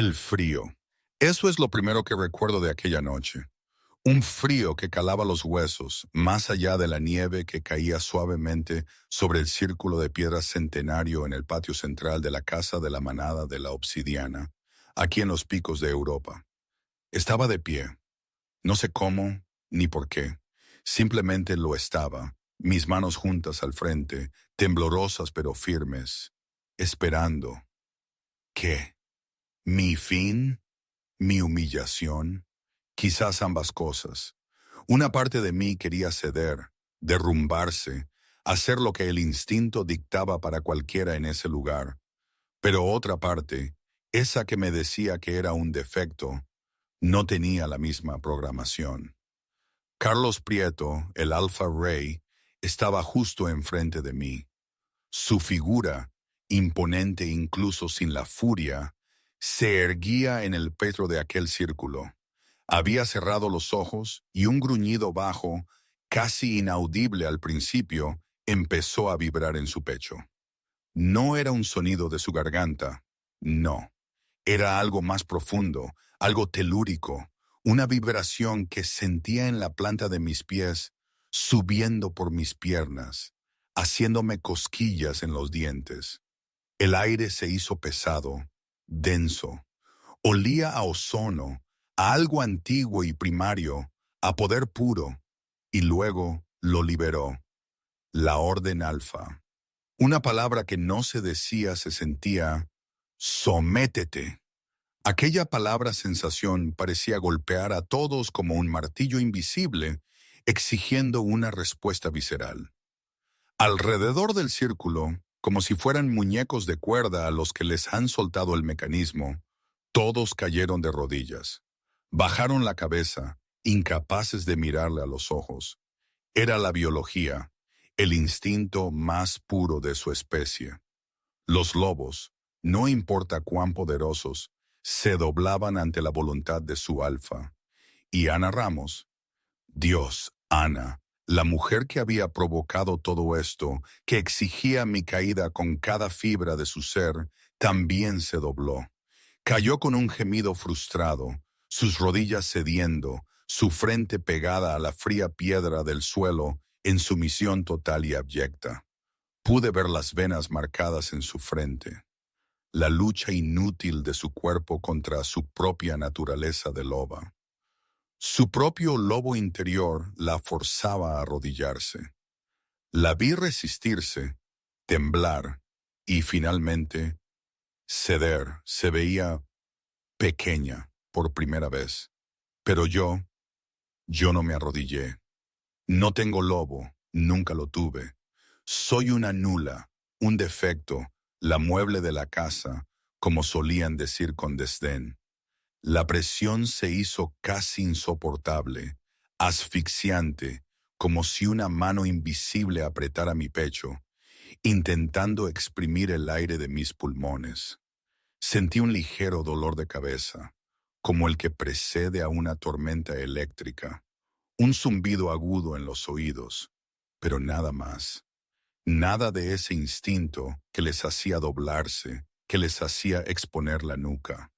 El frío. Eso es lo primero que recuerdo de aquella noche. Un frío que calaba los huesos, más allá de la nieve que caía suavemente sobre el círculo de piedras centenario en el patio central de la casa de la manada de la obsidiana, aquí en los picos de Europa. Estaba de pie. No sé cómo ni por qué. Simplemente lo estaba, mis manos juntas al frente, temblorosas pero firmes, esperando. ¿Qué? ¿Mi fin? ¿Mi humillación? Quizás ambas cosas. Una parte de mí quería ceder, derrumbarse, hacer lo que el instinto dictaba para cualquiera en ese lugar. Pero otra parte, esa que me decía que era un defecto, no tenía la misma programación. Carlos Prieto, el Alfa Rey, estaba justo enfrente de mí. Su figura, imponente incluso sin la furia, se erguía en el petro de aquel círculo. Había cerrado los ojos y un gruñido bajo, casi inaudible al principio, empezó a vibrar en su pecho. No era un sonido de su garganta, no. Era algo más profundo, algo telúrico, una vibración que sentía en la planta de mis pies, subiendo por mis piernas, haciéndome cosquillas en los dientes. El aire se hizo pesado, denso. Olía a ozono, a algo antiguo y primario, a poder puro, y luego lo liberó. La orden alfa. Una palabra que no se decía se sentía: sométete. Aquella palabra sensación parecía golpear a todos como un martillo invisible, exigiendo una respuesta visceral. Alrededor del círculo, como si fueran muñecos de cuerda a los que les han soltado el mecanismo, todos cayeron de rodillas. Bajaron la cabeza, incapaces de mirarle a los ojos. Era la biología, el instinto más puro de su especie. Los lobos, no importa cuán poderosos, se doblaban ante la voluntad de su alfa. Y Ana Ramos, Dios, Ana, la mujer que había provocado todo esto, que exigía mi caída con cada fibra de su ser, también se dobló. Cayó con un gemido frustrado, sus rodillas cediendo, su frente pegada a la fría piedra del suelo en sumisión total y abyecta. Pude ver las venas marcadas en su frente, la lucha inútil de su cuerpo contra su propia naturaleza de loba. Su propio lobo interior la forzaba a arrodillarse. La vi resistirse, temblar y finalmente ceder. Se veía pequeña por primera vez. Pero yo no me arrodillé. No tengo lobo, nunca lo tuve. Soy una nula, un defecto, la mueble de la casa, como solían decir con desdén. La presión se hizo casi insoportable, asfixiante, como si una mano invisible apretara mi pecho, intentando exprimir el aire de mis pulmones. Sentí un ligero dolor de cabeza, como el que precede a una tormenta eléctrica, un zumbido agudo en los oídos, pero nada más. Nada de ese instinto que les hacía doblarse, que les hacía exponer la nuca.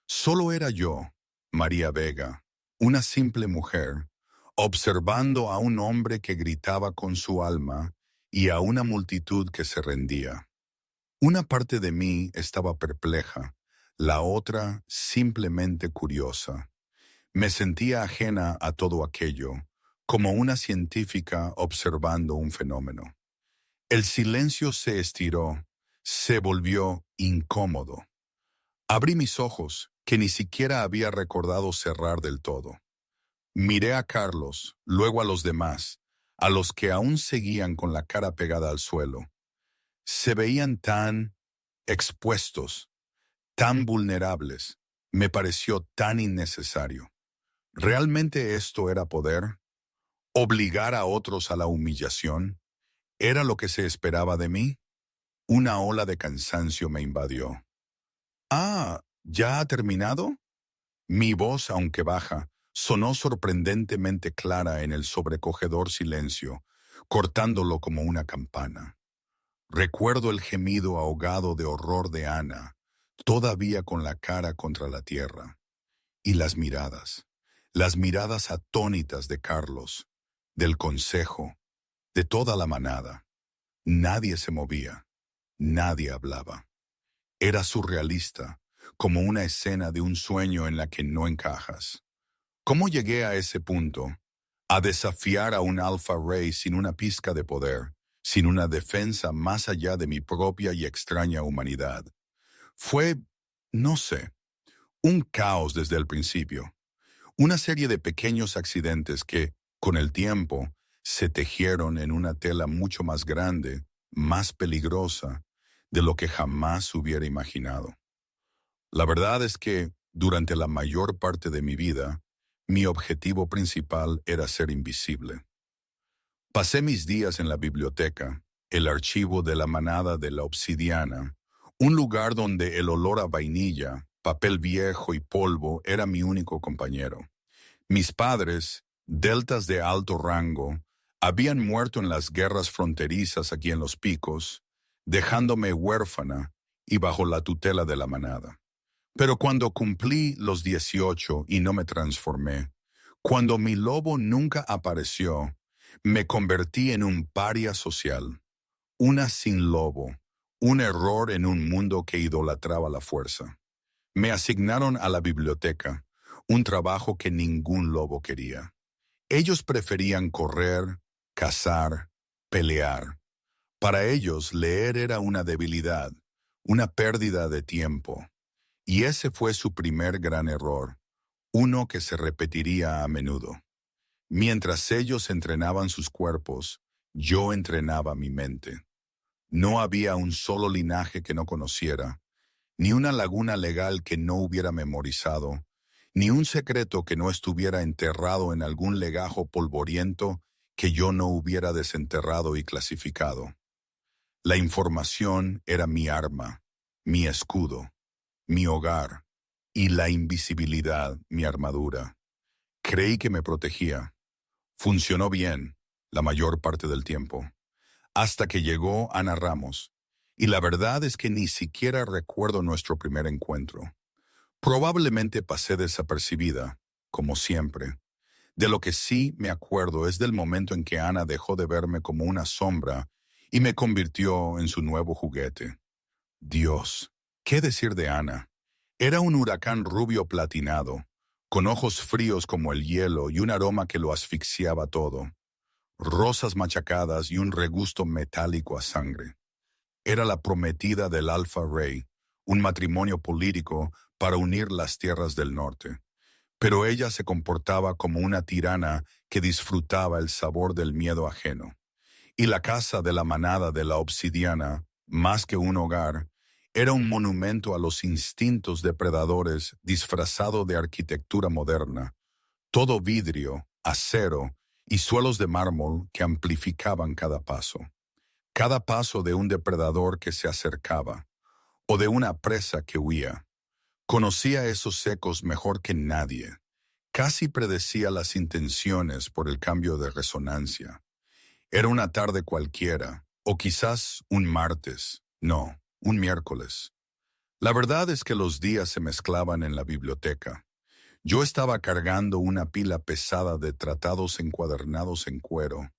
Solo era yo, María Vega, una simple mujer, observando a un hombre que gritaba con su alma y a una multitud que se rendía. Una parte de mí estaba perpleja, la otra simplemente curiosa. Me sentía ajena a todo aquello, como una científica observando un fenómeno. El silencio se estiró, se volvió incómodo. Abrí mis ojos, que ni siquiera había recordado cerrar del todo. Miré a Carlos, luego a los demás, a los que aún seguían con la cara pegada al suelo. Se veían tan expuestos, tan vulnerables. Me pareció tan innecesario. ¿Realmente esto era poder? ¿Obligar a otros a la humillación? ¿Era lo que se esperaba de mí? Una ola de cansancio me invadió. Ah, ¿ya ha terminado? Mi voz, aunque baja, sonó sorprendentemente clara en el sobrecogedor silencio, cortándolo como una campana. Recuerdo el gemido ahogado de horror de Ana, todavía con la cara contra la tierra. Y las miradas atónitas de Carlos, del consejo, de toda la manada. Nadie se movía, nadie hablaba. Era surrealista, como una escena de un sueño en la que no encajas. ¿Cómo llegué a ese punto? A desafiar a un Alpha Ray sin una pizca de poder, sin una defensa más allá de mi propia y extraña humanidad. Fue, no sé, un caos desde el principio. Una serie de pequeños accidentes que, con el tiempo, se tejieron en una tela mucho más grande, más peligrosa, de lo que jamás hubiera imaginado. La verdad es que, durante la mayor parte de mi vida, mi objetivo principal era ser invisible. Pasé mis días en la biblioteca, el archivo de la manada de la Obsidiana, un lugar donde el olor a vainilla, papel viejo y polvo era mi único compañero. Mis padres, deltas de alto rango, habían muerto en las guerras fronterizas aquí en Los Picos, dejándome huérfana y bajo la tutela de la manada. Pero cuando cumplí los 18 y no me transformé, cuando mi lobo nunca apareció, me convertí en un paria social, una sin lobo, un error en un mundo que idolatraba la fuerza. Me asignaron a la biblioteca, un trabajo que ningún lobo quería. Ellos preferían correr, cazar, pelear. Para ellos, leer era una debilidad, una pérdida de tiempo. Y ese fue su primer gran error, uno que se repetiría a menudo. Mientras ellos entrenaban sus cuerpos, yo entrenaba mi mente. No había un solo linaje que no conociera, ni una laguna legal que no hubiera memorizado, ni un secreto que no estuviera enterrado en algún legajo polvoriento que yo no hubiera desenterrado y clasificado. La información era mi arma, mi escudo, mi hogar, y la invisibilidad, mi armadura. Creí que me protegía. Funcionó bien, la mayor parte del tiempo, hasta que llegó Ana Ramos, y la verdad es que ni siquiera recuerdo nuestro primer encuentro. Probablemente pasé desapercibida, como siempre. De lo que sí me acuerdo es del momento en que Ana dejó de verme como una sombra y me convirtió en su nuevo juguete. Dios, ¿qué decir de Ana? Era un huracán rubio platinado, con ojos fríos como el hielo y un aroma que lo asfixiaba todo. Rosas machacadas y un regusto metálico a sangre. Era la prometida del Alpha Ray, un matrimonio político para unir las tierras del norte. Pero ella se comportaba como una tirana que disfrutaba el sabor del miedo ajeno. Y la casa de la manada de la Obsidiana, más que un hogar, era un monumento a los instintos depredadores disfrazado de arquitectura moderna, todo vidrio, acero y suelos de mármol que amplificaban cada paso de un depredador que se acercaba, o de una presa que huía. Conocía esos ecos mejor que nadie. Casi predecía las intenciones por el cambio de resonancia. Era una tarde cualquiera, o quizás un martes, no, un miércoles. La verdad es que los días se mezclaban en la biblioteca. Yo estaba cargando una pila pesada de tratados encuadernados en cuero.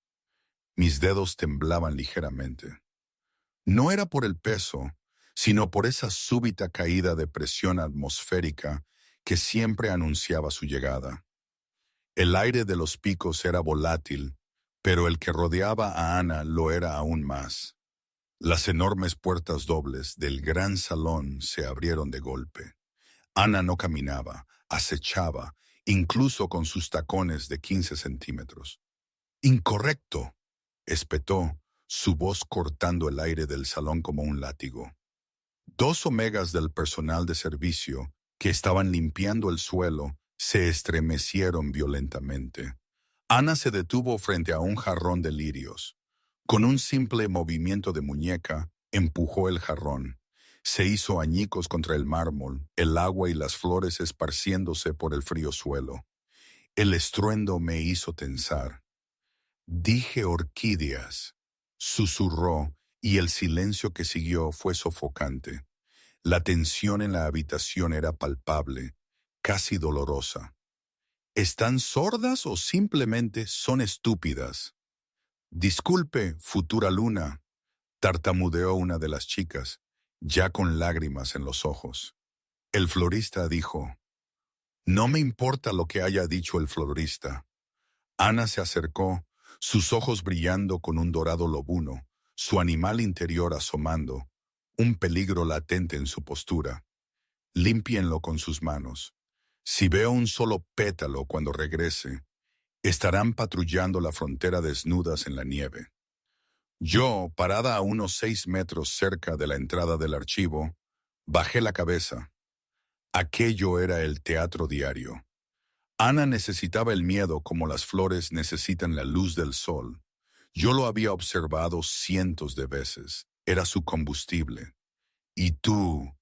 Mis dedos temblaban ligeramente. No era por el peso, sino por esa súbita caída de presión atmosférica que siempre anunciaba su llegada. El aire de Los Picos era volátil, pero el que rodeaba a Ana lo era aún más. Las enormes puertas dobles del gran salón se abrieron de golpe. Ana no caminaba, acechaba, incluso con sus tacones de 15 centímetros. «¡Incorrecto!», espetó, su voz cortando el aire del salón como un látigo. Dos omegas del personal de servicio, que estaban limpiando el suelo, se estremecieron violentamente. Ana se detuvo frente a un jarrón de lirios. Con un simple movimiento de muñeca, empujó el jarrón. Se hizo añicos contra el mármol, el agua y las flores esparciéndose por el frío suelo. El estruendo me hizo tensar. «Dije orquídeas», susurró, y el silencio que siguió fue sofocante. La tensión en la habitación era palpable, casi dolorosa. ¿Están sordas o simplemente son estúpidas? Disculpe, futura luna, tartamudeó una de las chicas, ya con lágrimas en los ojos. El florista dijo, no me importa lo que haya dicho el florista. Ana se acercó, sus ojos brillando con un dorado lobuno, su animal interior asomando, un peligro latente en su postura. Límpienlo con sus manos. Si veo un solo pétalo cuando regrese, estarán patrullando la frontera desnudas en la nieve. Yo, parada a unos 6 metros cerca de la entrada del archivo, bajé la cabeza. Aquello era el teatro diario. Ana necesitaba el miedo como las flores necesitan la luz del sol. Yo lo había observado cientos de veces. Era su combustible. Y tú.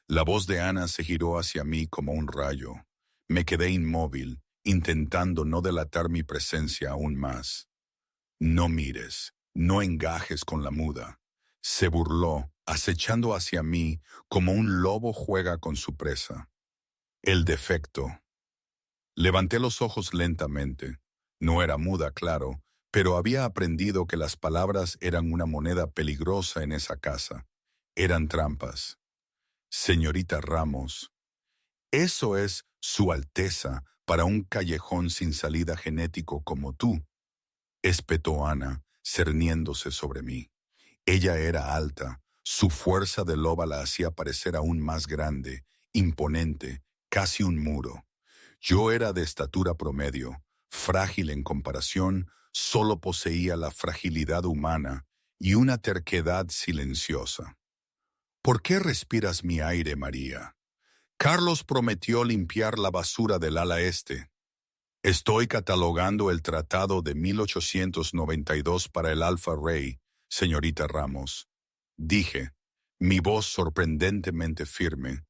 La voz de Ana se giró hacia mí como un rayo. Me quedé inmóvil, intentando no delatar mi presencia aún más. No mires, no engajes con la muda. Se burló, acechando hacia mí como un lobo juega con su presa. El defecto. Levanté los ojos lentamente. No era muda, claro, pero había aprendido que las palabras eran una moneda peligrosa en esa casa. Eran trampas. Señorita Ramos, eso es Su Alteza para un callejón sin salida genético como tú, espetó Ana, cerniéndose sobre mí. Ella era alta, su fuerza de loba la hacía parecer aún más grande, imponente, casi un muro. Yo era de estatura promedio, frágil en comparación, solo poseía la fragilidad humana y una terquedad silenciosa. ¿Por qué respiras mi aire, María? Carlos prometió limpiar la basura del ala este. Estoy catalogando el tratado de 1892 para el Alfa Rey, señorita Ramos. Dije, mi voz sorprendentemente firme,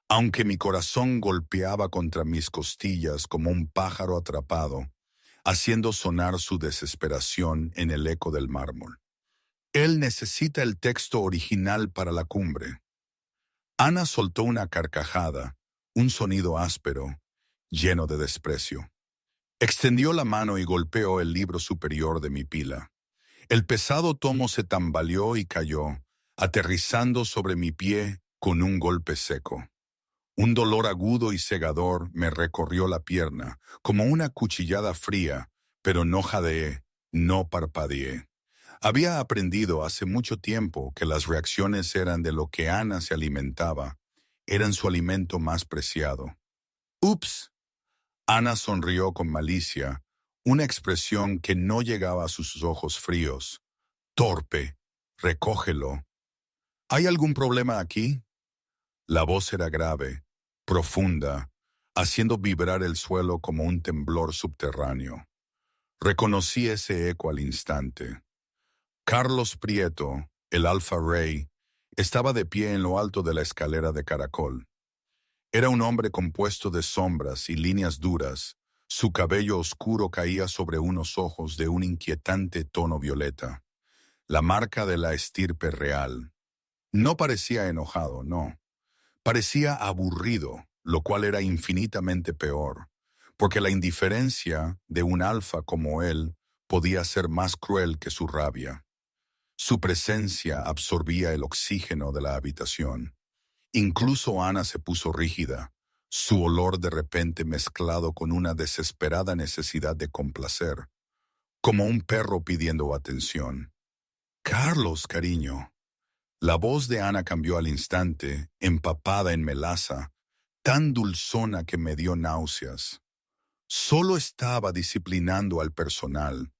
aunque mi corazón golpeaba contra mis costillas como un pájaro atrapado, haciendo sonar su desesperación en el eco del mármol. Él necesita el texto original para la cumbre. Ana soltó una carcajada, un sonido áspero, lleno de desprecio. Extendió la mano y golpeó el libro superior de mi pila. El pesado tomo se tambaleó y cayó, aterrizando sobre mi pie con un golpe seco. Un dolor agudo y cegador me recorrió la pierna, como una cuchillada fría, pero no jadeé, no parpadeé. Había aprendido hace mucho tiempo que las reacciones eran de lo que Ana se alimentaba, eran su alimento más preciado. ¡Ups! Ana sonrió con malicia, una expresión que no llegaba a sus ojos fríos. Torpe, recógelo. ¿Hay algún problema aquí? La voz era grave, profunda, haciendo vibrar el suelo como un temblor subterráneo. Reconocí ese eco al instante. Carlos Prieto, el Alfa Rey, estaba de pie en lo alto de la escalera de caracol. Era un hombre compuesto de sombras y líneas duras. Su cabello oscuro caía sobre unos ojos de un inquietante tono violeta, la marca de la estirpe real. No parecía enojado, no. Parecía aburrido, lo cual era infinitamente peor, porque la indiferencia de un alfa como él podía ser más cruel que su rabia. Su presencia absorbía el oxígeno de la habitación. Incluso Ana se puso rígida, su olor de repente mezclado con una desesperada necesidad de complacer, como un perro pidiendo atención. Carlos, cariño. La voz de Ana cambió al instante, empapada en melaza, tan dulzona que me dio náuseas. Solo estaba disciplinando al personal.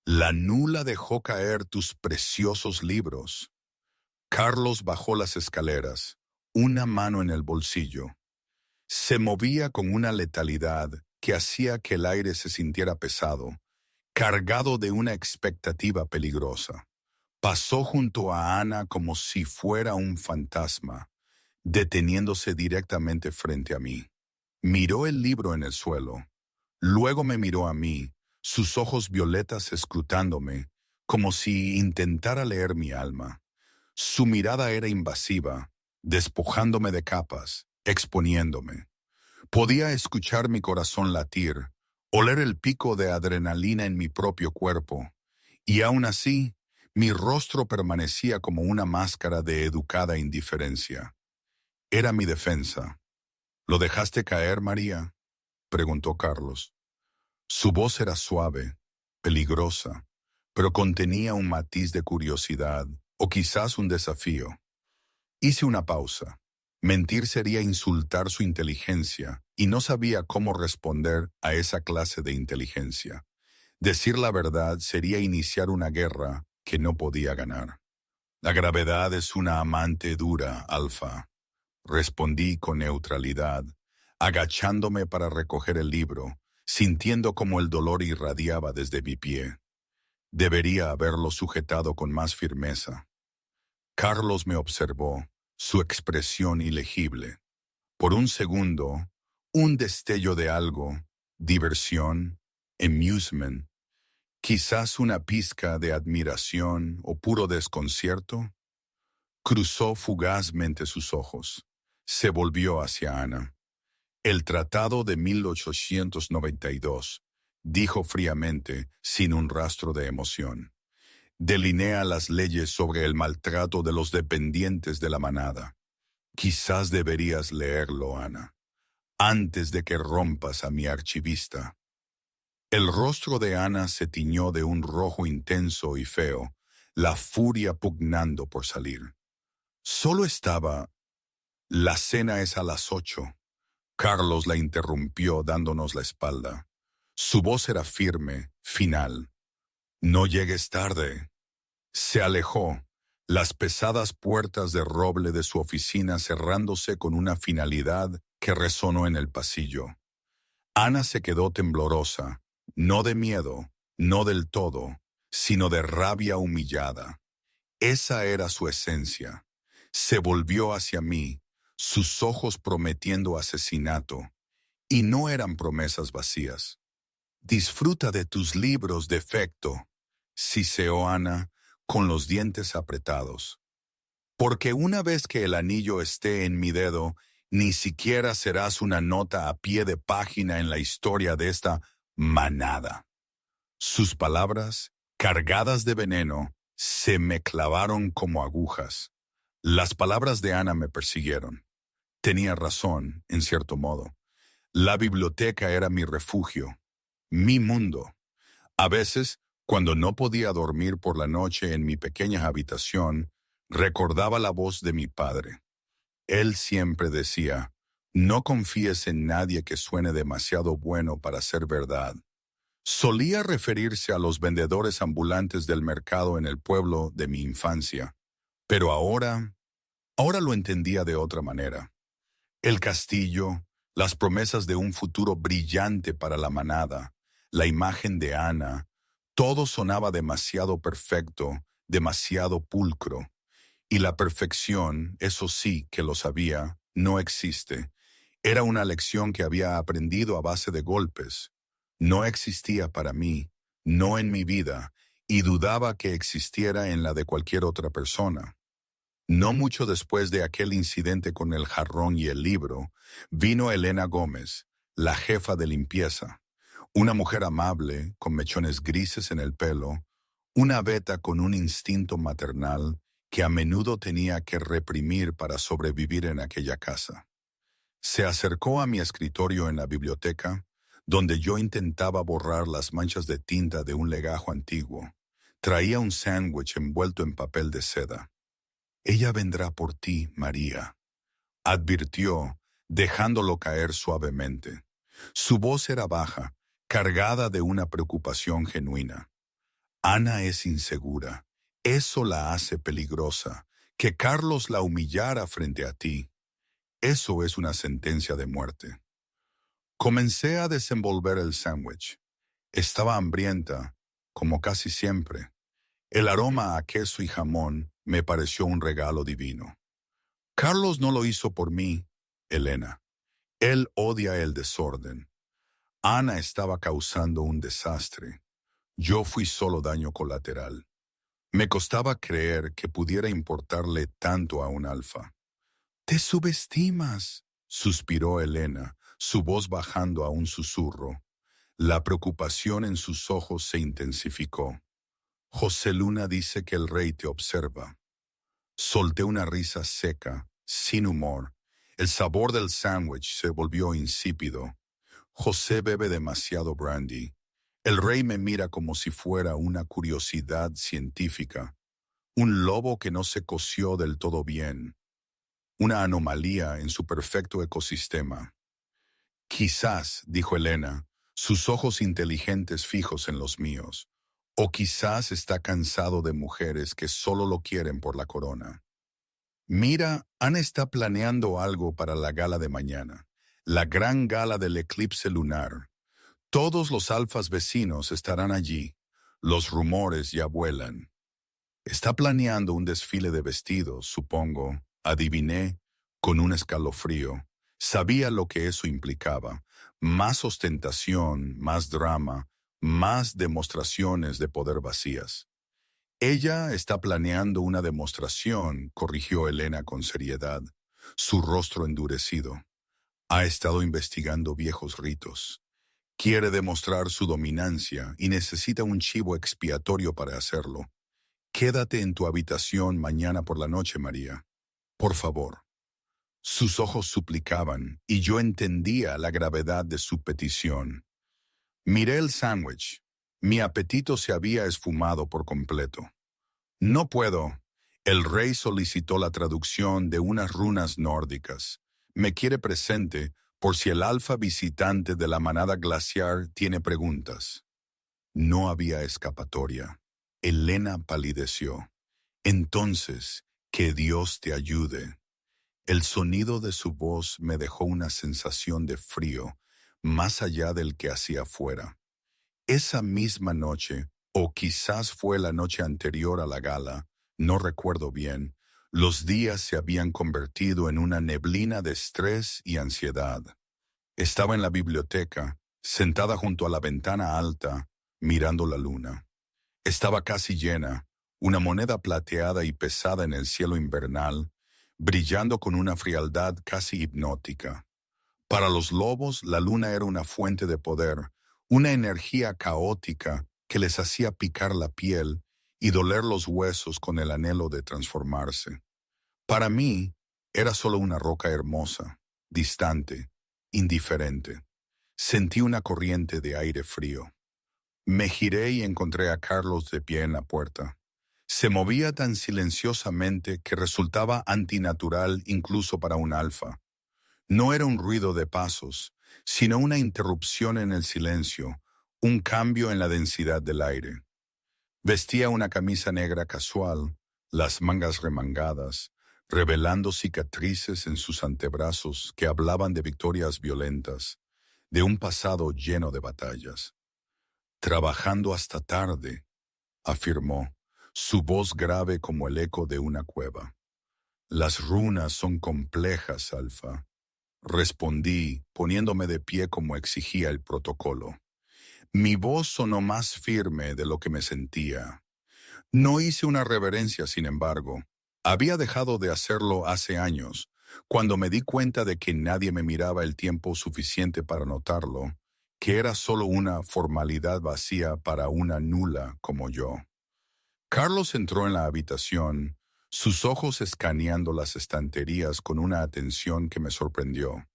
La nula dejó caer tus preciosos libros. Carlos bajó las escaleras, una mano en el bolsillo. Se movía con una letalidad que hacía que el aire se sintiera pesado, cargado de una expectativa peligrosa. Pasó junto a Ana como si fuera un fantasma, deteniéndose directamente frente a mí. Miró el libro en el suelo. Luego me miró a mí, sus ojos violetas escrutándome, como si intentara leer mi alma. Su mirada era invasiva, despojándome de capas, exponiéndome. Podía escuchar mi corazón latir, oler el pico de adrenalina en mi propio cuerpo, y aún así, mi rostro permanecía como una máscara de educada indiferencia. Era mi defensa. ¿Lo dejaste caer, María?, preguntó Carlos. Su voz era suave, peligrosa, pero contenía un matiz de curiosidad, o quizás un desafío. Hice una pausa. Mentir sería insultar su inteligencia, y no sabía cómo responder a esa clase de inteligencia. Decir la verdad sería iniciar una guerra que no podía ganar. La gravedad es una amante dura, Alfa, respondí con neutralidad, agachándome para recoger el libro, sintiendo como el dolor irradiaba desde mi pie. Debería haberlo sujetado con más firmeza. Carlos me observó, su expresión ilegible. Por un segundo, un destello de algo, diversión, amusement, quizás una pizca de admiración o puro desconcierto, cruzó fugazmente sus ojos. Se volvió hacia Ana. El Tratado de 1892, dijo fríamente, sin un rastro de emoción, delinea las leyes sobre el maltrato de los dependientes de la manada. Quizás deberías leerlo, Ana, antes de que rompas a mi archivista. El rostro de Ana se tiñó de un rojo intenso y feo, la furia pugnando por salir. Solo estaba... La cena es a las 8. Carlos la interrumpió dándonos la espalda. Su voz era firme, final. No llegues tarde. Se alejó, las pesadas puertas de roble de su oficina cerrándose con una finalidad que resonó en el pasillo. Ana se quedó temblorosa, no de miedo, no del todo, sino de rabia humillada. Esa era su esencia. Se volvió hacia mí, sus ojos prometiendo asesinato, y no eran promesas vacías. Disfruta de tus libros de efecto, siseó Ana, con los dientes apretados. Porque una vez que el anillo esté en mi dedo, ni siquiera serás una nota a pie de página en la historia de esta manada. Sus palabras, cargadas de veneno, se me clavaron como agujas. Las palabras de Ana me persiguieron. Tenía razón, en cierto modo. La biblioteca era mi refugio, mi mundo. A veces, cuando no podía dormir por la noche en mi pequeña habitación, recordaba la voz de mi padre. Él siempre decía, no confíes en nadie que suene demasiado bueno para ser verdad. Solía referirse a los vendedores ambulantes del mercado en el pueblo de mi infancia, pero ahora lo entendía de otra manera. El castillo, las promesas de un futuro brillante para la manada, la imagen de Ana, todo sonaba demasiado perfecto, demasiado pulcro. Y la perfección, eso sí que lo sabía, no existe. Era una lección que había aprendido a base de golpes. No existía para mí, no en mi vida, y dudaba que existiera en la de cualquier otra persona. No mucho después de aquel incidente con el jarrón y el libro, vino Elena Gómez, la jefa de limpieza, una mujer amable, con mechones grises en el pelo, una beta con un instinto maternal que a menudo tenía que reprimir para sobrevivir en aquella casa. Se acercó a mi escritorio en la biblioteca, donde yo intentaba borrar las manchas de tinta de un legajo antiguo. Traía un sándwich envuelto en papel de seda. Ella vendrá por ti, María, advirtió, dejándolo caer suavemente. Su voz era baja, cargada de una preocupación genuina. Ana es insegura. Eso la hace peligrosa. Que Carlos la humillara frente a ti. Eso es una sentencia de muerte. Comencé a desenvolver el sándwich. Estaba hambrienta, como casi siempre. El aroma a queso y jamón me pareció un regalo divino. Carlos no lo hizo por mí, Elena. Él odia el desorden. Ana estaba causando un desastre. Yo fui solo daño colateral. Me costaba creer que pudiera importarle tanto a un alfa. Te subestimas, suspiró Elena, su voz bajando a un susurro. La preocupación en sus ojos se intensificó. José Luna dice que el rey te observa. Solté una risa seca, sin humor. El sabor del sándwich se volvió insípido. José bebe demasiado brandy. El rey me mira como si fuera una curiosidad científica, un lobo que no se coció del todo bien, una anomalía en su perfecto ecosistema. Quizás, dijo Elena, sus ojos inteligentes fijos en los míos, o quizás está cansado de mujeres que solo lo quieren por la corona. Mira, Ana está planeando algo para la gala de mañana, la gran gala del eclipse lunar. Todos los alfas vecinos estarán allí. Los rumores ya vuelan. Está planeando un desfile de vestidos, supongo. Adiviné, con un escalofrío. Sabía lo que eso implicaba. Más ostentación, más drama, más demostraciones de poder vacías. Ella está planeando una demostración, corrigió Elena con seriedad, su rostro endurecido. Ha estado investigando viejos ritos. Quiere demostrar su dominancia y necesita un chivo expiatorio para hacerlo. Quédate en tu habitación mañana por la noche, María. Por favor. Sus ojos suplicaban, y yo entendía la gravedad de su petición. Miré el sándwich. Mi apetito se había esfumado por completo. No puedo. El rey solicitó la traducción de unas runas nórdicas. Me quiere presente por si el alfa visitante de la manada glaciar tiene preguntas. No había escapatoria. Elena palideció. Entonces, que Dios te ayude. El sonido de su voz me dejó una sensación de frío, más allá del que hacía fuera. Esa misma noche, o quizás fue la noche anterior a la gala, no recuerdo bien, los días se habían convertido en una neblina de estrés y ansiedad. Estaba en la biblioteca, sentada junto a la ventana alta, mirando la luna. Estaba casi llena, una moneda plateada y pesada en el cielo invernal, brillando con una frialdad casi hipnótica. Para los lobos, la luna era una fuente de poder, una energía caótica que les hacía picar la piel y doler los huesos con el anhelo de transformarse. Para mí, era solo una roca hermosa, distante, indiferente. Sentí una corriente de aire frío. Me giré y encontré a Carlos de pie en la puerta. Se movía tan silenciosamente que resultaba antinatural incluso para un alfa. No era un ruido de pasos, sino una interrupción en el silencio, un cambio en la densidad del aire. Vestía una camisa negra casual, las mangas remangadas, revelando cicatrices en sus antebrazos que hablaban de victorias violentas, de un pasado lleno de batallas. Trabajando hasta tarde, afirmó, su voz grave como el eco de una cueva. Las runas son complejas, Alfa. Respondí, poniéndome de pie como exigía el protocolo. Mi voz sonó más firme de lo que me sentía. No hice una reverencia, sin embargo. Había dejado de hacerlo hace años, cuando me di cuenta de que nadie me miraba el tiempo suficiente para notarlo, que era solo una formalidad vacía para una nula como yo. Carlos entró en la habitación, sus ojos escaneando las estanterías con una atención que me sorprendió.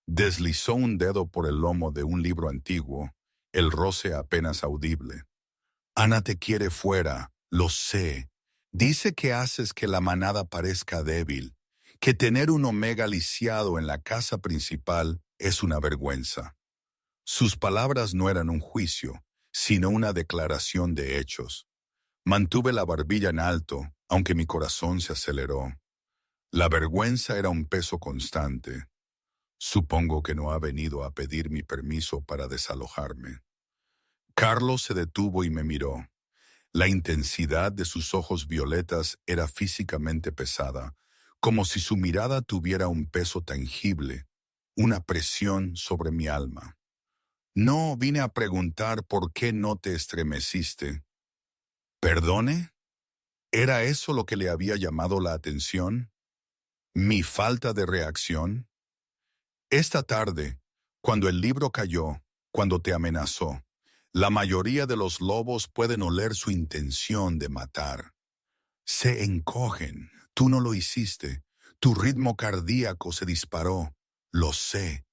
Deslizó un dedo por el lomo de un libro antiguo, el roce apenas audible. Ana te quiere fuera, lo sé. Dice que haces que la manada parezca débil, que tener un omega lisiado en la casa principal es una vergüenza. Sus palabras no eran un juicio, sino una declaración de hechos. Mantuve la barbilla en alto, aunque mi corazón se aceleró. La vergüenza era un peso constante. Supongo que no ha venido a pedir mi permiso para desalojarme. Carlos se detuvo y me miró. La intensidad de sus ojos violetas era físicamente pesada, como si su mirada tuviera un peso tangible, una presión sobre mi alma. No vine a preguntar por qué no te estremeciste. ¿Perdone? ¿Era eso lo que le había llamado la atención? ¿Mi falta de reacción? Esta tarde, cuando el libro cayó, cuando te amenazó, la mayoría de los lobos pueden oler su intención de matar. Se encogen. Tú no lo hiciste. Tu ritmo cardíaco se disparó. Lo sé,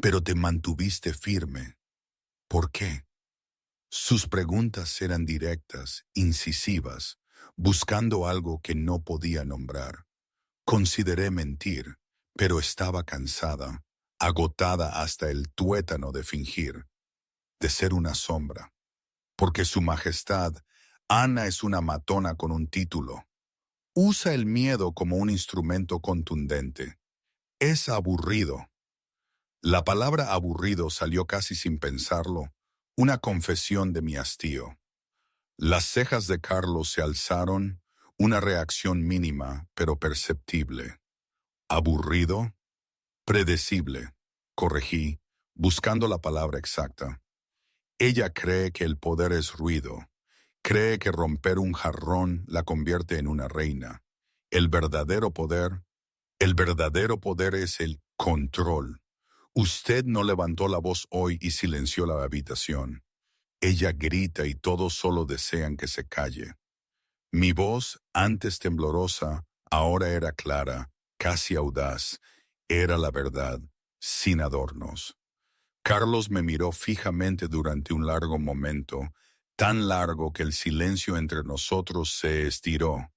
pero te mantuviste firme. ¿Por qué? Sus preguntas eran directas, incisivas, buscando algo que no podía nombrar. Consideré mentir, pero estaba cansada, agotada hasta el tuétano de fingir, de ser una sombra. Porque Su Majestad, Ana es una matona con un título. Usa el miedo como un instrumento contundente. Es aburrido. La palabra aburrido salió casi sin pensarlo, una confesión de mi hastío. Las cejas de Carlos se alzaron, una reacción mínima, pero perceptible. ¿Aburrido? Predecible, corregí, buscando la palabra exacta. Ella cree que el poder es ruido. Cree que romper un jarrón la convierte en una reina. El verdadero poder, el verdadero poder es el control. Usted no levantó la voz hoy y silenció la habitación. Ella grita y todos solo desean que se calle. Mi voz, antes temblorosa, ahora era clara, casi audaz. Era la verdad, sin adornos. Carlos me miró fijamente durante un largo momento, tan largo que el silencio entre nosotros se estiró.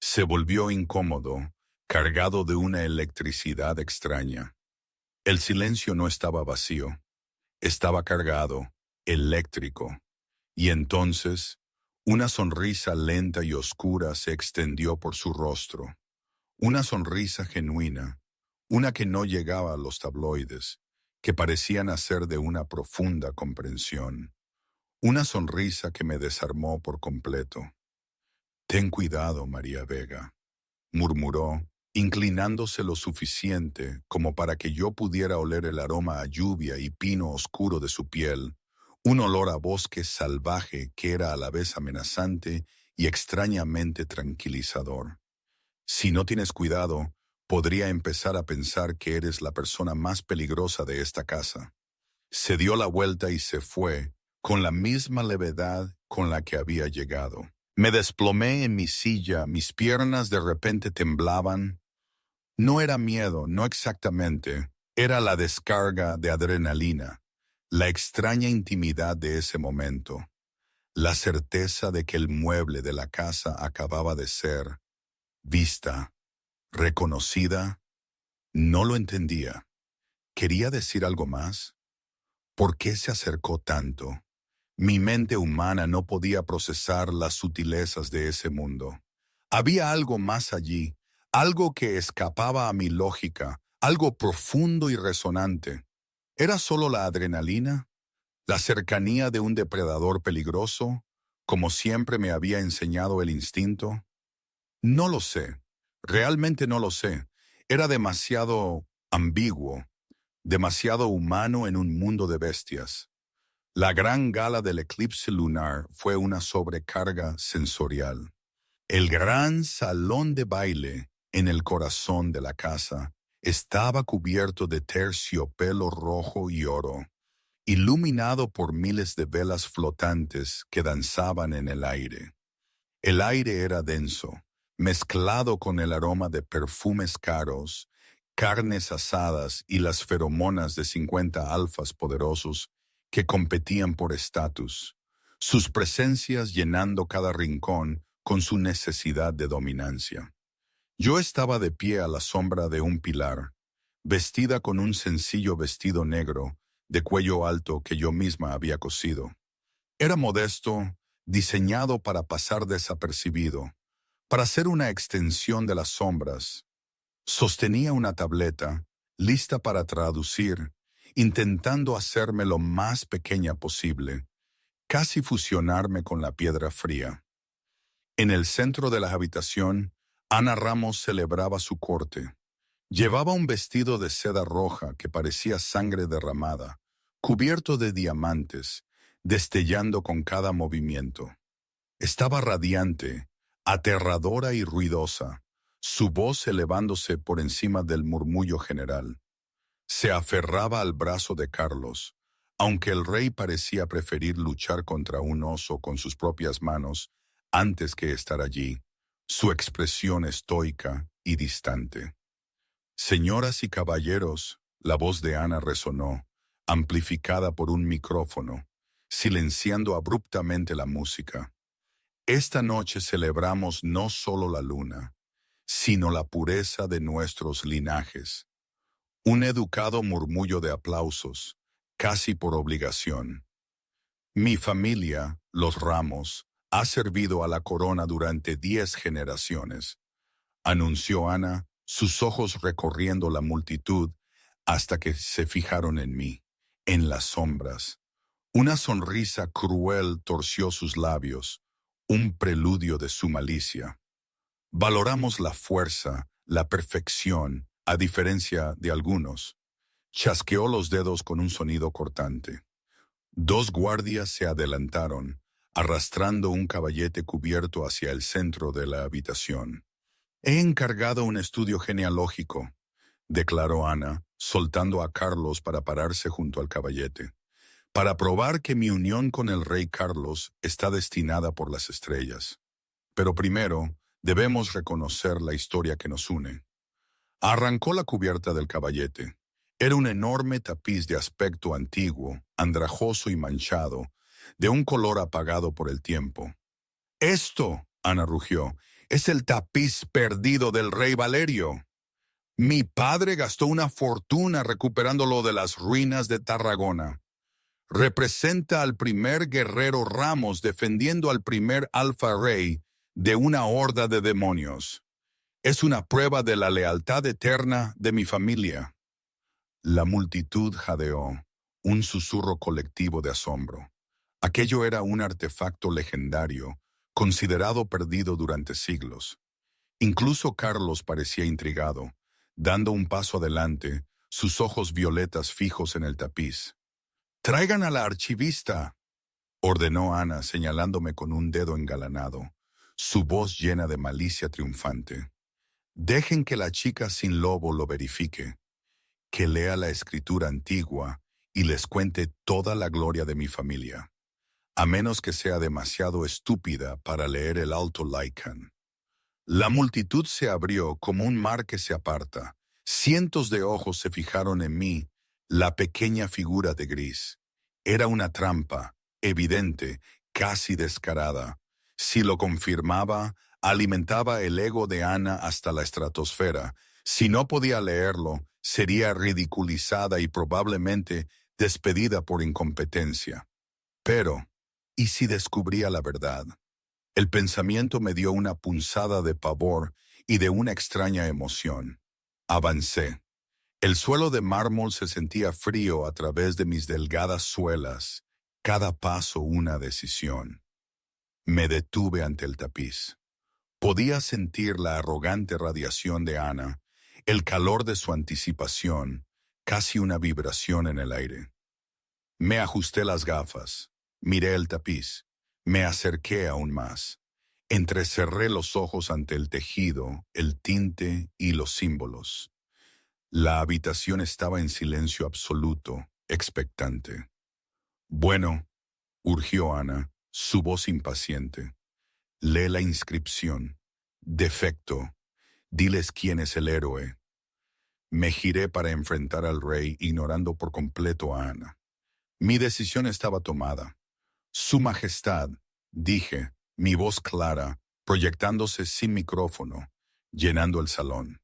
Se volvió incómodo, cargado de una electricidad extraña. El silencio no estaba vacío, estaba cargado, eléctrico. Y entonces, una sonrisa lenta y oscura se extendió por su rostro. Una sonrisa genuina, una que no llegaba a los tabloides, que parecía nacer de una profunda comprensión. Una sonrisa que me desarmó por completo. «Ten cuidado, María Vega», murmuró, inclinándose lo suficiente como para que yo pudiera oler el aroma a lluvia y pino oscuro de su piel, un olor a bosque salvaje que era a la vez amenazante y extrañamente tranquilizador. Si no tienes cuidado, podría empezar a pensar que eres la persona más peligrosa de esta casa. Se dio la vuelta y se fue, con la misma levedad con la que había llegado. Me desplomé en mi silla, mis piernas de repente temblaban. No era miedo, no exactamente, era la descarga de adrenalina, la extraña intimidad de ese momento, la certeza de que el mueble de la casa acababa de ser vista, reconocida. No lo entendía. ¿Quería decir algo más? ¿Por qué se acercó tanto? Mi mente humana no podía procesar las sutilezas de ese mundo. Había algo más allí, algo que escapaba a mi lógica, algo profundo y resonante. ¿Era solo la adrenalina? ¿La cercanía de un depredador peligroso, como siempre me había enseñado el instinto? No lo sé. Realmente no lo sé. Era demasiado ambiguo, demasiado humano en un mundo de bestias. La gran gala del eclipse lunar fue una sobrecarga sensorial. El gran salón de baile en el corazón de la casa estaba cubierto de terciopelo rojo y oro, iluminado por miles de velas flotantes que danzaban en el aire. El aire era denso, mezclado con el aroma de perfumes caros, carnes asadas y las feromonas de 50 alfas poderosos que competían por estatus, sus presencias llenando cada rincón con su necesidad de dominancia. Yo estaba de pie a la sombra de un pilar, vestida con un sencillo vestido negro de cuello alto que yo misma había cosido. Era modesto, diseñado para pasar desapercibido, para ser una extensión de las sombras. Sostenía una tableta, lista para traducir, intentando hacerme lo más pequeña posible, casi fusionarme con la piedra fría. En el centro de la habitación, Ana Ramos celebraba su corte. Llevaba un vestido de seda roja que parecía sangre derramada, cubierto de diamantes, destellando con cada movimiento. Estaba radiante, aterradora y ruidosa. su voz elevándose por encima del murmullo general. Se aferraba al brazo de Carlos, aunque el rey parecía preferir luchar contra un oso con sus propias manos antes que estar allí, su expresión estoica y distante. Señoras y caballeros, la voz de Ana resonó, amplificada por un micrófono, silenciando abruptamente la música. Esta noche celebramos no solo la luna, sino la pureza de nuestros linajes. Un educado murmullo de aplausos, casi por obligación. Mi familia, los Ramos, ha servido a la corona durante 10 generaciones, anunció Ana, sus ojos recorriendo la multitud hasta que se fijaron en mí, en las sombras. Una sonrisa cruel torció sus labios, un preludio de su malicia. Valoramos la fuerza, la perfección, a diferencia de algunos. Chasqueó los dedos con un sonido cortante. 2 guardias se adelantaron, arrastrando un caballete cubierto hacia el centro de la habitación. He encargado un estudio genealógico, declaró Ana, soltando a Carlos para pararse junto al caballete, para probar que mi unión con el rey Carlos está destinada por las estrellas. Pero primero, debemos reconocer la historia que nos une. Arrancó la cubierta del caballete. Era un enorme tapiz de aspecto antiguo, andrajoso y manchado, de un color apagado por el tiempo. «Esto», Ana rugió, «es el tapiz perdido del rey Valerio. Mi padre gastó una fortuna recuperándolo de las ruinas de Tarragona. Representa al primer guerrero Ramos defendiendo al primer alfa rey de una horda de demonios. Es una prueba de la lealtad eterna de mi familia». La multitud jadeó, un susurro colectivo de asombro. Aquello era un artefacto legendario, considerado perdido durante siglos. Incluso Carlos parecía intrigado, dando un paso adelante, sus ojos violetas fijos en el tapiz. «Traigan a la archivista», ordenó Ana, señalándome con un dedo engalanado, su voz llena de malicia triunfante. «Dejen que la chica sin lobo lo verifique, que lea la escritura antigua y les cuente toda la gloria de mi familia, a menos que sea demasiado estúpida para leer el Alto Laikan». La multitud se abrió como un mar que se aparta. Cientos de ojos se fijaron en mí, la pequeña figura de gris. Era una trampa, evidente, casi descarada. Si lo confirmaba, alimentaba el ego de Ana hasta la estratosfera. Si no podía leerlo, sería ridiculizada y probablemente despedida por incompetencia. Pero, ¿y si descubría la verdad? El pensamiento me dio una punzada de pavor y de una extraña emoción. Avancé. El suelo de mármol se sentía frío a través de mis delgadas suelas, cada paso una decisión. Me detuve ante el tapiz. Podía sentir la arrogante radiación de Ana, el calor de su anticipación, casi una vibración en el aire. Me ajusté las gafas, miré el tapiz, me acerqué aún más. Entrecerré los ojos ante el tejido, el tinte y los símbolos. La habitación estaba en silencio absoluto, expectante. «Bueno», urgió Ana, su voz impaciente. «Lee la inscripción. Defecto. Diles quién es el héroe». Me giré para enfrentar al rey, ignorando por completo a Ana. Mi decisión estaba tomada. «Su Majestad», dije, mi voz clara, proyectándose sin micrófono, llenando el salón.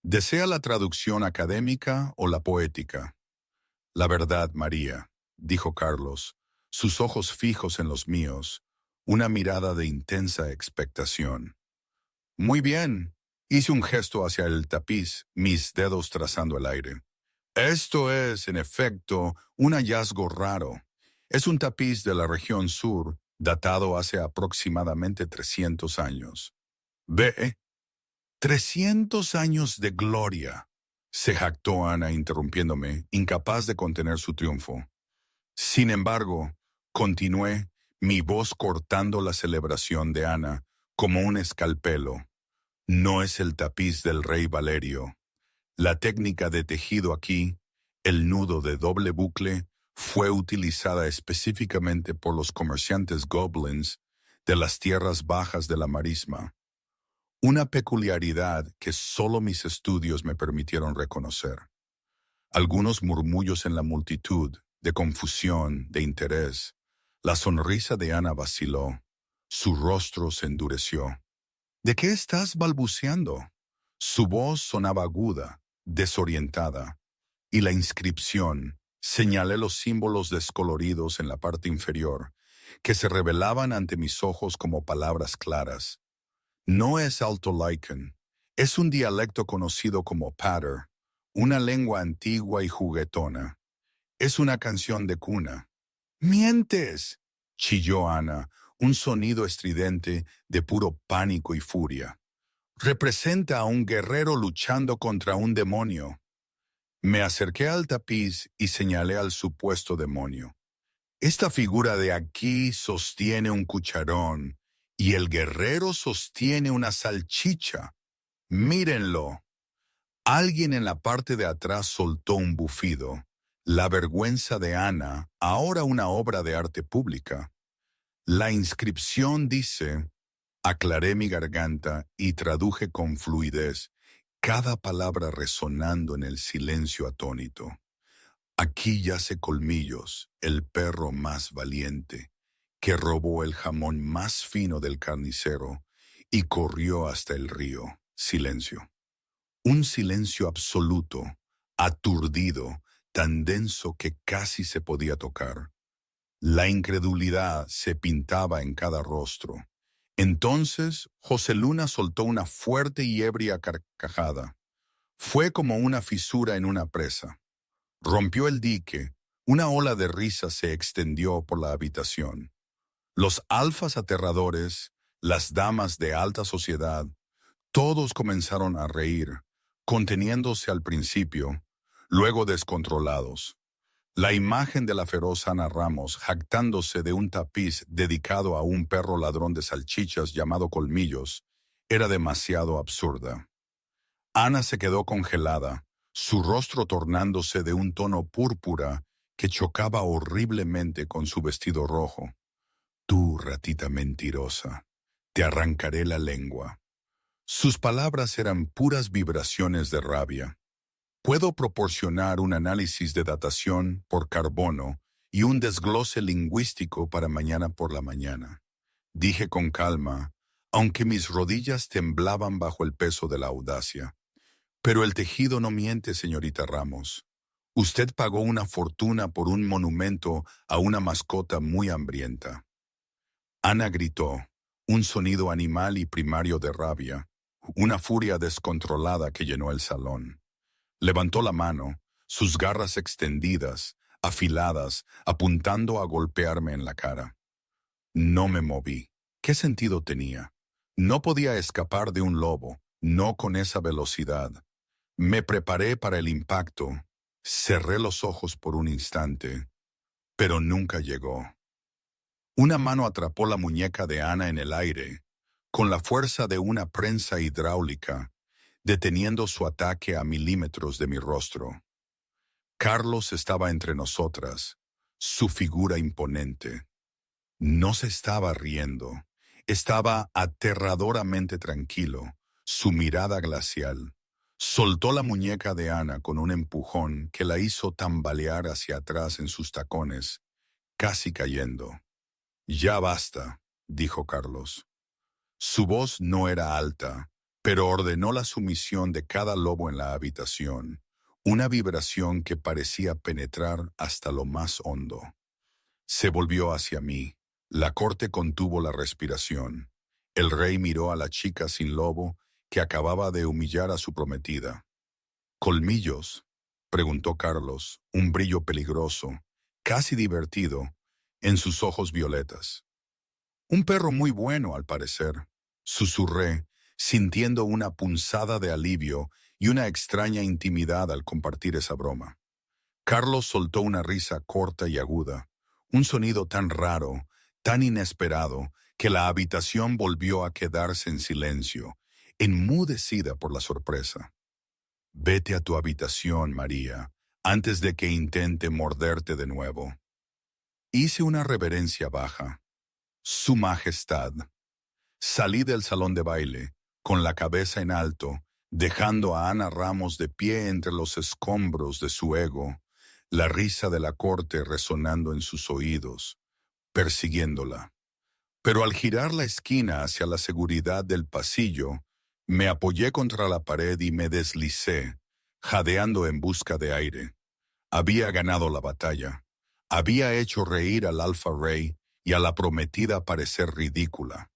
«¿Desea la traducción académica o la poética?» «La verdad, María», dijo Carlos, sus ojos fijos en los míos, una mirada de intensa expectación. «Muy bien», hice un gesto hacia el tapiz, mis dedos trazando el aire. «Esto es, en efecto, un hallazgo raro. Es un tapiz de la región sur, datado hace aproximadamente 300 años. Ve, 300 años de gloria», se jactó Ana interrumpiéndome, incapaz de contener su triunfo. Sin embargo, continué, mi voz cortando la celebración de Ana como un escalpelo. No es el tapiz del rey Valerio. La técnica de tejido aquí, el nudo de doble bucle, fue utilizada específicamente por los comerciantes goblins de las tierras bajas de la marisma, una peculiaridad que solo mis estudios me permitieron reconocer. Algunos murmullos en la multitud, de confusión, de interés. La sonrisa de Ana vaciló. Su rostro se endureció. ¿De qué estás balbuceando? Su voz sonaba aguda, desorientada, y la inscripción, señalé los símbolos descoloridos en la parte inferior, que se revelaban ante mis ojos como palabras claras. No es Alto Lycan, es un dialecto conocido como Patter, una lengua antigua y juguetona. Es una canción de cuna. ¡Mientes!, chilló Ana, un sonido estridente de puro pánico y furia. Representa a un guerrero luchando contra un demonio. Me acerqué al tapiz y señalé al supuesto demonio. Esta figura de aquí sostiene un cucharón y el guerrero sostiene una salchicha. Mírenlo. Alguien en la parte de atrás soltó un bufido. La vergüenza de Ana, ahora una obra de arte pública. La inscripción dice, aclaré mi garganta y traduje con fluidez, cada palabra resonando en el silencio atónito. Aquí yace Colmillos, el perro más valiente, que robó el jamón más fino del carnicero y corrió hasta el río. Silencio. Un silencio absoluto, aturdido, tan denso que casi se podía tocar. La incredulidad se pintaba en cada rostro. Entonces, José Luna soltó una fuerte y ebria carcajada. Fue como una fisura en una presa. Rompió el dique, una ola de risa se extendió por la habitación. Los alfas aterradores, las damas de alta sociedad, todos comenzaron a reír, conteniéndose al principio, luego descontrolados. La imagen de la feroz Ana Ramos jactándose de un tapiz dedicado a un perro ladrón de salchichas llamado Colmillos era demasiado absurda. Ana se quedó congelada, su rostro tornándose de un tono púrpura que chocaba horriblemente con su vestido rojo. Tú, ratita mentirosa, te arrancaré la lengua. Sus palabras eran puras vibraciones de rabia. Puedo proporcionar un análisis de datación por carbono y un desglose lingüístico para mañana por la mañana. Dije con calma, aunque mis rodillas temblaban bajo el peso de la audacia. Pero el tejido no miente, señorita Ramos. Usted pagó una fortuna por un monumento a una mascota muy hambrienta. Ana gritó, un sonido animal y primario de rabia, una furia descontrolada que llenó el salón. Levantó la mano, sus garras extendidas, afiladas, apuntando a golpearme en la cara. No me moví. ¿Qué sentido tenía? No podía escapar de un lobo, no con esa velocidad. Me preparé para el impacto. Cerré los ojos por un instante, pero nunca llegó. Una mano atrapó la muñeca de Ana en el aire, con la fuerza de una prensa hidráulica, deteniendo su ataque a milímetros de mi rostro. Carlos estaba entre nosotras, su figura imponente. No se estaba riendo, estaba aterradoramente tranquilo, su mirada glacial. Soltó la muñeca de Ana con un empujón que la hizo tambalear hacia atrás en sus tacones, casi cayendo. Ya basta, dijo Carlos. Su voz no era alta, pero ordenó la sumisión de cada lobo en la habitación, una vibración que parecía penetrar hasta lo más hondo. Se volvió hacia mí. La corte contuvo la respiración. El rey miró a la chica sin lobo que acababa de humillar a su prometida. ¿Colmillos?, preguntó Carlos, un brillo peligroso, casi divertido, en sus ojos violetas. Un perro muy bueno, al parecer, susurré, sintiendo una punzada de alivio y una extraña intimidad al compartir esa broma. Carlos soltó una risa corta y aguda, un sonido tan raro, tan inesperado, que la habitación volvió a quedarse en silencio, enmudecida por la sorpresa. Vete a tu habitación, María, antes de que intente morderte de nuevo. Hice una reverencia baja. Su Majestad. Salí del salón de baile, con la cabeza en alto, dejando a Ana Ramos de pie entre los escombros de su ego, la risa de la corte resonando en sus oídos, persiguiéndola. Pero al girar la esquina hacia la seguridad del pasillo, me apoyé contra la pared y me deslicé, jadeando en busca de aire. Había ganado la batalla. Había hecho reír al Alfa Rey y a la prometida parecer ridícula.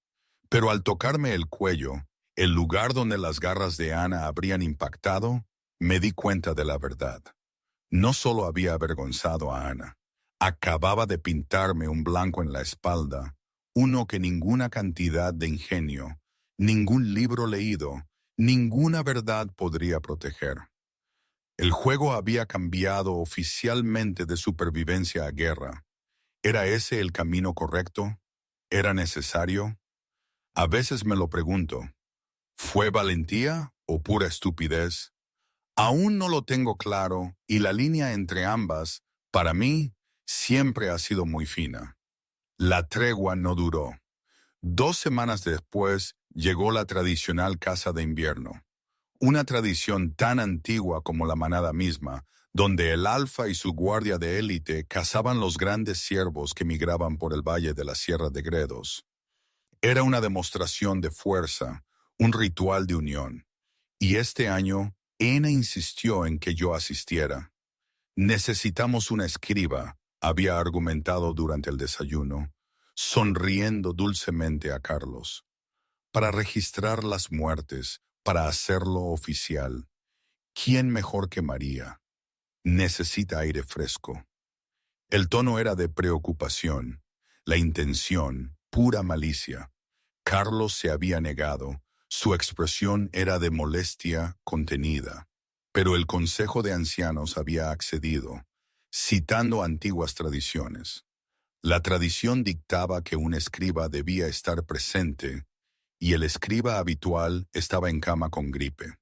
Pero al tocarme el cuello, el lugar donde las garras de Ana habrían impactado, me di cuenta de la verdad. No solo había avergonzado a Ana, acababa de pintarme un blanco en la espalda, uno que ninguna cantidad de ingenio, ningún libro leído, ninguna verdad podría proteger. El juego había cambiado oficialmente de supervivencia a guerra. ¿Era ese el camino correcto? ¿Era necesario? A veces me lo pregunto. ¿Fue valentía o pura estupidez? Aún no lo tengo claro y la línea entre ambas, para mí, siempre ha sido muy fina. La tregua no duró. 2 semanas después llegó la tradicional caza de invierno. Una tradición tan antigua como la manada misma, donde el alfa y su guardia de élite cazaban los grandes ciervos que migraban por el valle de la Sierra de Gredos. Era una demostración de fuerza, un ritual de unión. Y este año, Ena insistió en que yo asistiera. Necesitamos una escriba, había argumentado durante el desayuno, sonriendo dulcemente a Carlos, para registrar las muertes, para hacerlo oficial. ¿Quién mejor que María? Necesita aire fresco. El tono era de preocupación, la intención, pura malicia. Carlos se había negado, su expresión era de molestia contenida, pero el Consejo de Ancianos había accedido, citando antiguas tradiciones. La tradición dictaba que un escriba debía estar presente y el escriba habitual estaba en cama con gripe.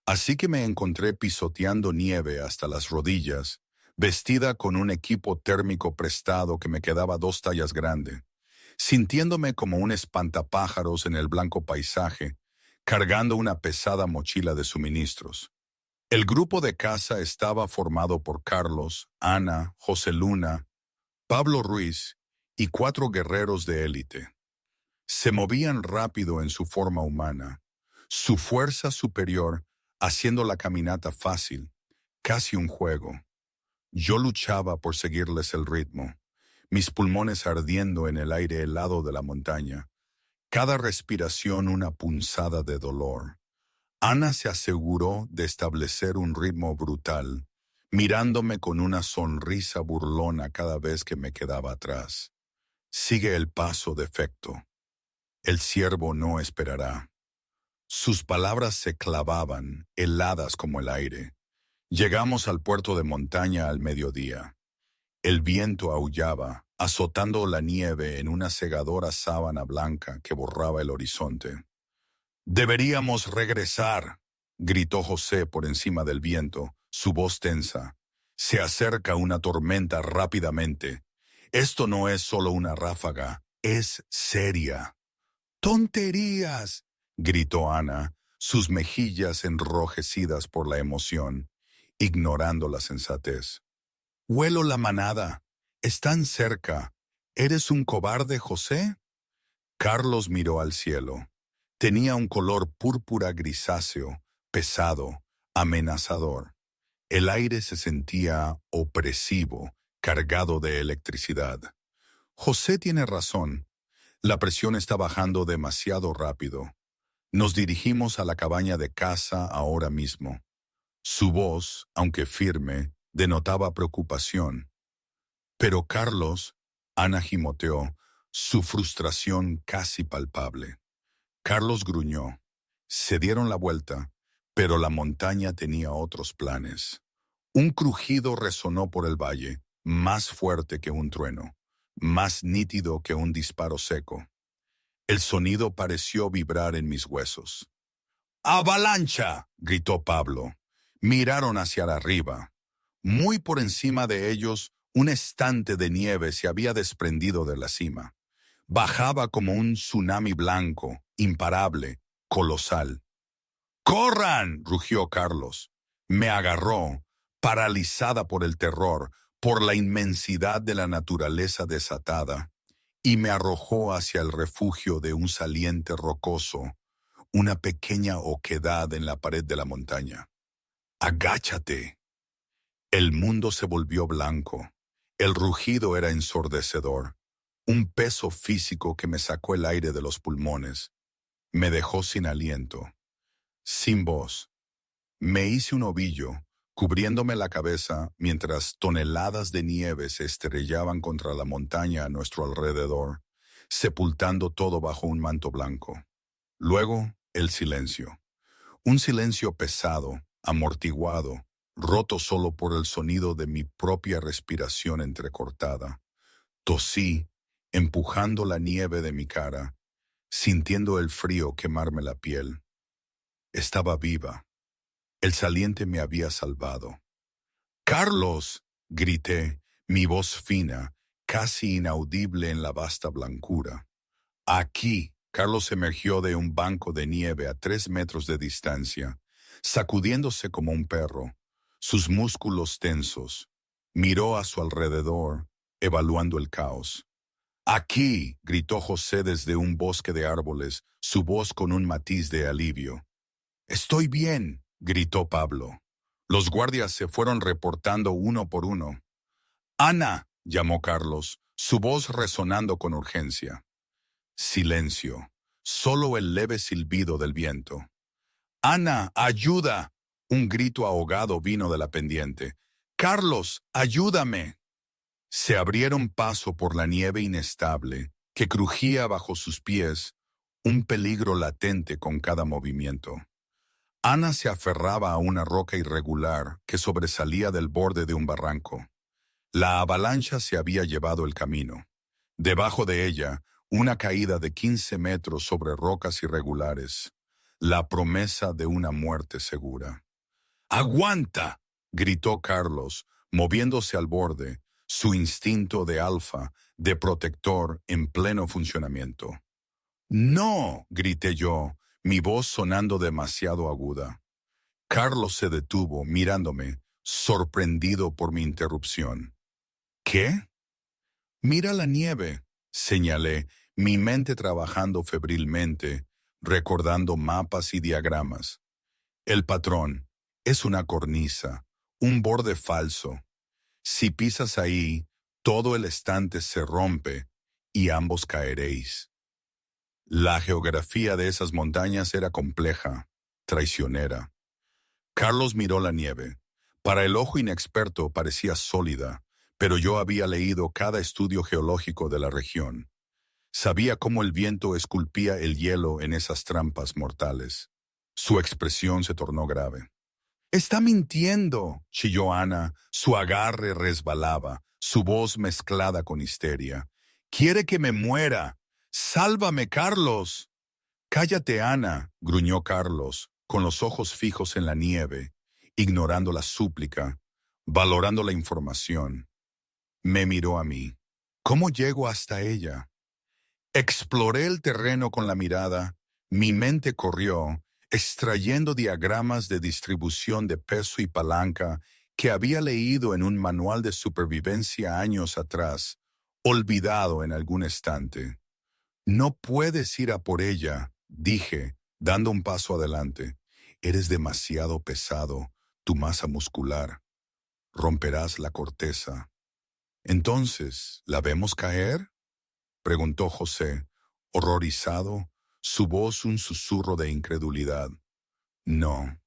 Así que me encontré pisoteando nieve hasta las rodillas, vestida con un equipo térmico prestado que me quedaba 2 tallas grande, sintiéndome como un espantapájaros en el blanco paisaje, cargando una pesada mochila de suministros. El grupo de caza estaba formado por Carlos, Ana, José Luna, Pablo Ruiz y 4 guerreros de élite. Se movían rápido en su forma humana, su fuerza superior haciendo la caminata fácil, casi un juego. Yo luchaba por seguirles el ritmo, mis pulmones ardiendo en el aire helado de la montaña, cada respiración una punzada de dolor. Ana se aseguró de establecer un ritmo brutal, mirándome con una sonrisa burlona cada vez que me quedaba atrás. Sigue el paso de efecto. El ciervo no esperará. Sus palabras se clavaban, heladas como el aire. Llegamos al puerto de montaña al mediodía. El viento aullaba, azotando la nieve en una cegadora sábana blanca que borraba el horizonte. «Deberíamos regresar», gritó José por encima del viento, su voz tensa. «Se acerca una tormenta rápidamente. Esto no es solo una ráfaga, es seria». «¡Tonterías!», gritó Ana, sus mejillas enrojecidas por la emoción, ignorando la sensatez. «Huelo la manada. Están cerca. ¿Eres un cobarde, José?» Carlos miró al cielo. Tenía un color púrpura grisáceo, pesado, amenazador. El aire se sentía opresivo, cargado de electricidad. José tiene razón. La presión está bajando demasiado rápido. Nos dirigimos a la cabaña de caza ahora mismo. Su voz, aunque firme, denotaba preocupación. Pero Carlos, Ana gimoteó, su frustración casi palpable. Carlos gruñó. Se dieron la vuelta, pero la montaña tenía otros planes. Un crujido resonó por el valle, más fuerte que un trueno, más nítido que un disparo seco. El sonido pareció vibrar en mis huesos. ¡Avalancha!, gritó Pablo. Miraron hacia arriba. Muy por encima de ellos, un estante de nieve se había desprendido de la cima. Bajaba como un tsunami blanco, imparable, colosal. ¡Corran!, rugió Carlos. Me agarró, paralizada por el terror, por la inmensidad de la naturaleza desatada, y me arrojó hacia el refugio de un saliente rocoso, una pequeña oquedad en la pared de la montaña. ¡Agáchate! El mundo se volvió blanco. El rugido era ensordecedor. Un peso físico que me sacó el aire de los pulmones. Me dejó sin aliento, sin voz. Me hice un ovillo, cubriéndome la cabeza mientras toneladas de nieve se estrellaban contra la montaña a nuestro alrededor, sepultando todo bajo un manto blanco. Luego, el silencio. Un silencio pesado, amortiguado, roto solo por el sonido de mi propia respiración entrecortada. Tosí, empujando la nieve de mi cara, sintiendo el frío quemarme la piel. Estaba viva. El saliente me había salvado. ¡Carlos!, grité, mi voz fina, casi inaudible en la vasta blancura. Aquí, Carlos emergió de un banco de nieve a 3 metros de distancia, sacudiéndose como un perro, sus músculos tensos. Miró a su alrededor, evaluando el caos. ¡Aquí!, gritó José desde un bosque de árboles, su voz con un matiz de alivio. «Estoy bien», gritó Pablo. Los guardias se fueron reportando uno por uno. «Ana», llamó Carlos, su voz resonando con urgencia. Silencio, solo el leve silbido del viento. «Ana, ayuda», un grito ahogado vino de la pendiente. «Carlos, ayúdame». Se abrieron paso por la nieve inestable que crujía bajo sus pies, un peligro latente con cada movimiento. Ana se aferraba a una roca irregular que sobresalía del borde de un barranco. La avalancha se había llevado el camino. Debajo de ella, una caída de 15 metros sobre rocas irregulares, la promesa de una muerte segura. «¡Aguanta!», gritó Carlos, moviéndose al borde, su instinto de alfa, de protector, en pleno funcionamiento. «¡No!», grité yo, mi voz sonando demasiado aguda. Carlos se detuvo, mirándome, sorprendido por mi interrupción. «¿Qué?». «Mira la nieve», señalé, mi mente trabajando febrilmente, recordando mapas y diagramas. «El patrón es una cornisa, un borde falso. Si pisas ahí, todo el estante se rompe y ambos caeréis». La geografía de esas montañas era compleja, traicionera. Carlos miró la nieve. Para el ojo inexperto parecía sólida, pero yo había leído cada estudio geológico de la región. Sabía cómo el viento esculpía el hielo en esas trampas mortales. Su expresión se tornó grave. «Está mintiendo», chilló Ana. Su agarre resbalaba, su voz mezclada con histeria. «Quiere que me muera. ¡Sálvame, Carlos!». «Cállate, Ana», gruñó Carlos, con los ojos fijos en la nieve, ignorando la súplica, valorando la información. Me miró a mí. ¿Cómo llego hasta ella? Exploré el terreno con la mirada. Mi mente corrió, extrayendo diagramas de distribución de peso y palanca que había leído en un manual de supervivencia años atrás, olvidado en algún estante. «No puedes ir a por ella», dije, dando un paso adelante. «Eres demasiado pesado, tu masa muscular. Romperás la corteza». «¿Entonces, la vemos caer?», preguntó José, horrorizado, su voz un susurro de incredulidad. «No».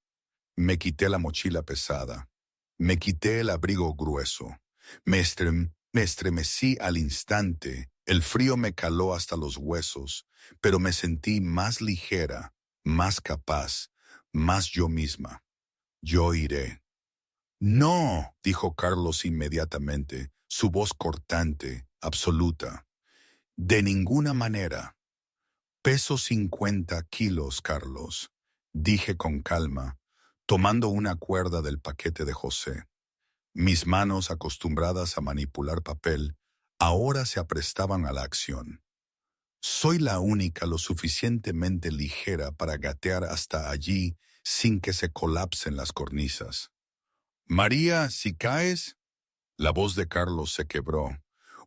Me quité la mochila pesada. Me quité el abrigo grueso. Me estremecí al instante. El frío me caló hasta los huesos, pero me sentí más ligera, más capaz, más yo misma. «Yo iré». «No», dijo Carlos inmediatamente, su voz cortante, absoluta. «De ninguna manera». «Peso 50 kilos, Carlos. dije con calma, tomando una cuerda del paquete de José. Mis manos, acostumbradas a manipular papel, ahora se aprestaban a la acción. Soy la única lo suficientemente ligera para gatear hasta allí sin que se colapsen las cornisas. María, si caes... La voz de Carlos se quebró.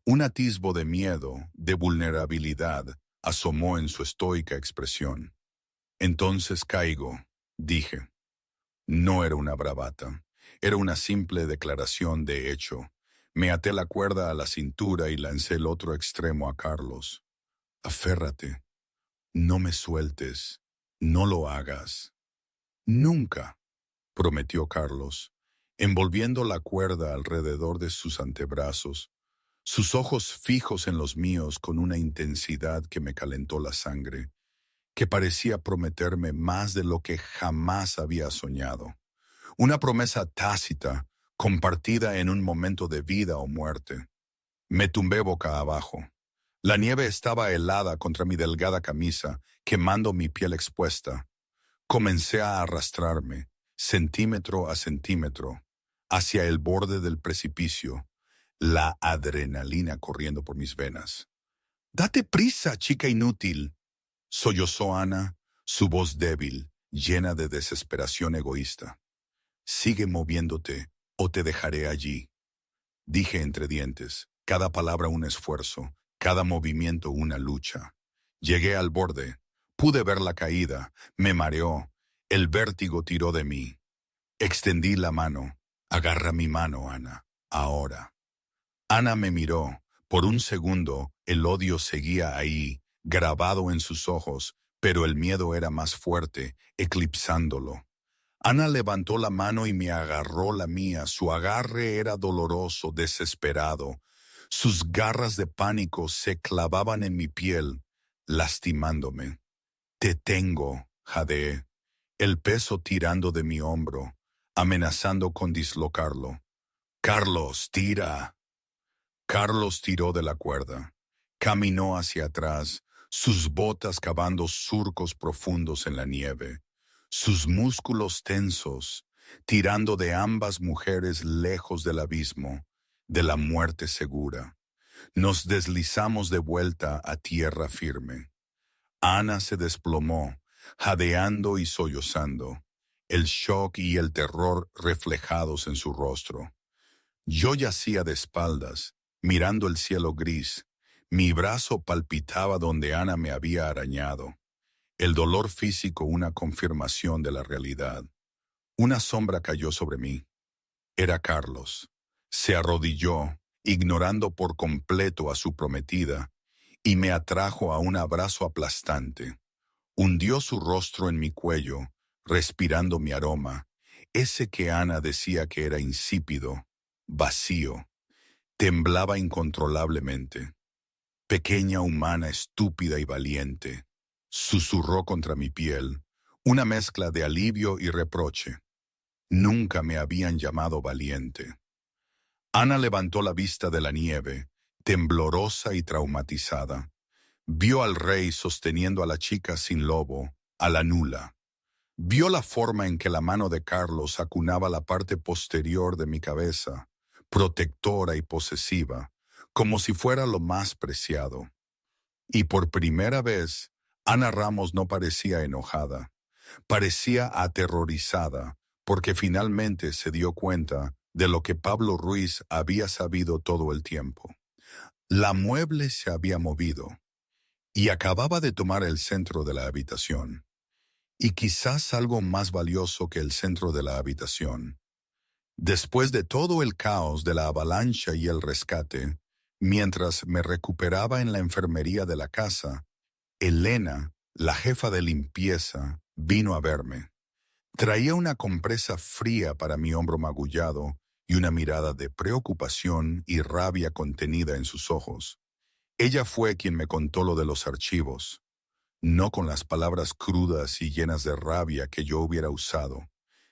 Un atisbo de miedo, de vulnerabilidad, asomó en su estoica expresión. Entonces caigo, dije. No era una bravata, era una simple declaración de hecho. Me até la cuerda a la cintura y lancé el otro extremo a Carlos. Aférrate, no me sueltes, no lo hagas. Nunca, prometió Carlos, envolviendo la cuerda alrededor de sus antebrazos, sus ojos fijos en los míos con una intensidad que me calentó la sangre, que parecía prometerme más de lo que jamás había soñado. Una promesa tácita, compartida en un momento de vida o muerte. Me tumbé boca abajo. La nieve estaba helada contra mi delgada camisa, quemando mi piel expuesta. Comencé a arrastrarme, centímetro a centímetro, hacia el borde del precipicio, la adrenalina corriendo por mis venas. «¡Date prisa, chica inútil!», sollozó Ana, su voz débil, llena de desesperación egoísta. «Sigue moviéndote o te dejaré allí», dije entre dientes, cada palabra un esfuerzo, cada movimiento una lucha. Llegué al borde, pude ver la caída, me mareó, el vértigo tiró de mí. Extendí la mano. «Agarra mi mano, Ana, ahora». Ana me miró. Por un segundo, el odio seguía ahí, grabado en sus ojos, pero el miedo era más fuerte, eclipsándolo. Ana levantó la mano y me agarró la mía. Su agarre era doloroso, desesperado. Sus garras de pánico se clavaban en mi piel, lastimándome. «Te tengo», jadeé, el peso tirando de mi hombro, amenazando con dislocarlo. «Carlos, tira». Carlos tiró de la cuerda. Caminó hacia atrás, sus botas cavando surcos profundos en la nieve, sus músculos tensos, tirando de ambas mujeres lejos del abismo, de la muerte segura. Nos deslizamos de vuelta a tierra firme. Ana se desplomó, jadeando y sollozando, el shock y el terror reflejados en su rostro. Yo yacía de espaldas, mirando el cielo gris. Mi brazo palpitaba donde Ana me había arañado. El dolor físico una confirmación de la realidad. Una sombra cayó sobre mí. Era Carlos. Se arrodilló, ignorando por completo a su prometida, y me atrajo a un abrazo aplastante. Hundió su rostro en mi cuello, respirando mi aroma, ese que Ana decía que era insípido, vacío. Temblaba incontrolablemente. «Pequeña humana estúpida y valiente», susurró contra mi piel, una mezcla de alivio y reproche. Nunca me habían llamado valiente. Ana levantó la vista de la nieve, temblorosa y traumatizada. Vio al rey sosteniendo a la chica sin lobo, a la nula. Vio la forma en que la mano de Carlos acunaba la parte posterior de mi cabeza, protectora y posesiva, como si fuera lo más preciado. Y por primera vez, Ana Ramos no parecía enojada, parecía aterrorizada, porque finalmente se dio cuenta de lo que Pablo Ruiz había sabido todo el tiempo. La mueble se había movido y acababa de tomar el centro de la habitación. Y quizás algo más valioso que el centro de la habitación. Después de todo el caos de la avalancha y el rescate, mientras me recuperaba en la enfermería de la casa, Elena, la jefa de limpieza, vino a verme. Traía una compresa fría para mi hombro magullado y una mirada de preocupación y rabia contenida en sus ojos. Ella fue quien me contó lo de los archivos, no con las palabras crudas y llenas de rabia que yo hubiera usado,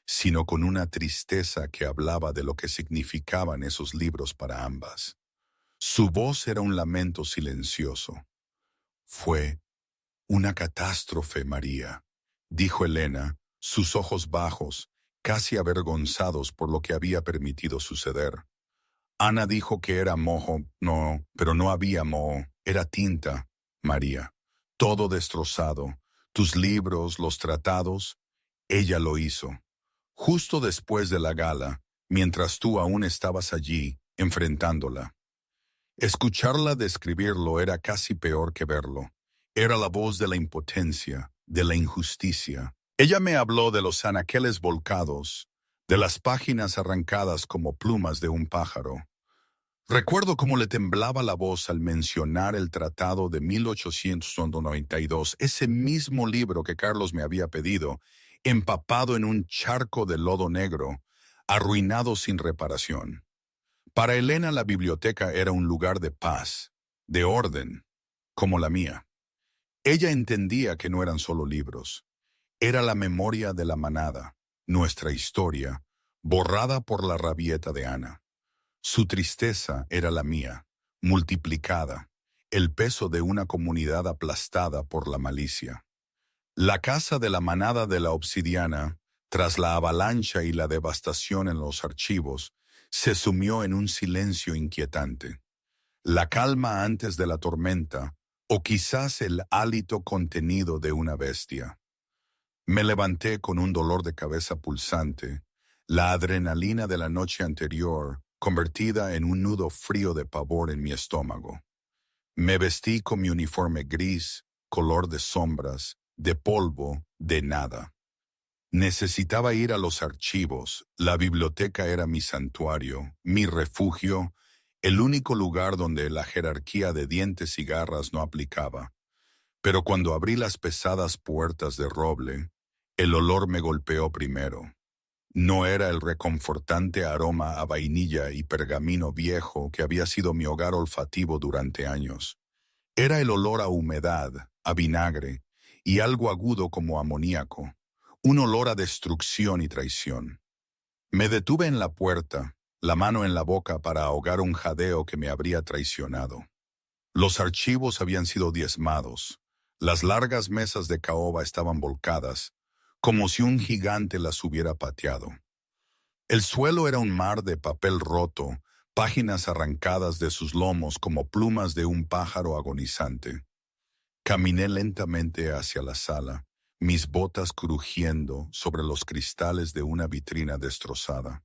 sino con una tristeza que hablaba de lo que significaban esos libros para ambas. Su voz era un lamento silencioso. «Fue una catástrofe, María», dijo Elena, sus ojos bajos, casi avergonzados por lo que había permitido suceder. Ana dijo que era moho, no, pero no había moho, era tinta, María. Todo destrozado, tus libros, los tratados, ella lo hizo. Justo después de la gala, mientras tú aún estabas allí, enfrentándola. Escucharla describirlo era casi peor que verlo. Era la voz de la impotencia, de la injusticia. Ella me habló de los anaqueles volcados, de las páginas arrancadas como plumas de un pájaro. Recuerdo cómo le temblaba la voz al mencionar el tratado de 1892, ese mismo libro que Carlos me había pedido, empapado en un charco de lodo negro, arruinado sin reparación. Para Elena la biblioteca era un lugar de paz, de orden, como la mía. Ella entendía que no eran solo libros, era la memoria de la manada, nuestra historia, borrada por la rabieta de Ana. Su tristeza era la mía, multiplicada, el peso de una comunidad aplastada por la malicia. La casa de la manada de la obsidiana, tras la avalancha y la devastación en los archivos, se sumió en un silencio inquietante. La calma antes de la tormenta, o quizás el hálito contenido de una bestia. Me levanté con un dolor de cabeza pulsante, la adrenalina de la noche anterior convertida en un nudo frío de pavor en mi estómago. Me vestí con mi uniforme gris, color de sombras, de polvo, de nada. Necesitaba ir a los archivos, la biblioteca era mi santuario, mi refugio, el único lugar donde la jerarquía de dientes y garras no aplicaba. Pero cuando abrí las pesadas puertas de roble, el olor me golpeó primero. No era el reconfortante aroma a vainilla y pergamino viejo que había sido mi hogar olfativo durante años. Era el olor a humedad, a vinagre y algo agudo como amoníaco, un olor a destrucción y traición. Me detuve en la puerta, la mano en la boca para ahogar un jadeo que me habría traicionado. Los archivos habían sido diezmados, las largas mesas de caoba estaban volcadas, como si un gigante las hubiera pateado. El suelo era un mar de papel roto, páginas arrancadas de sus lomos como plumas de un pájaro agonizante. Caminé lentamente hacia la sala, mis botas crujiendo sobre los cristales de una vitrina destrozada.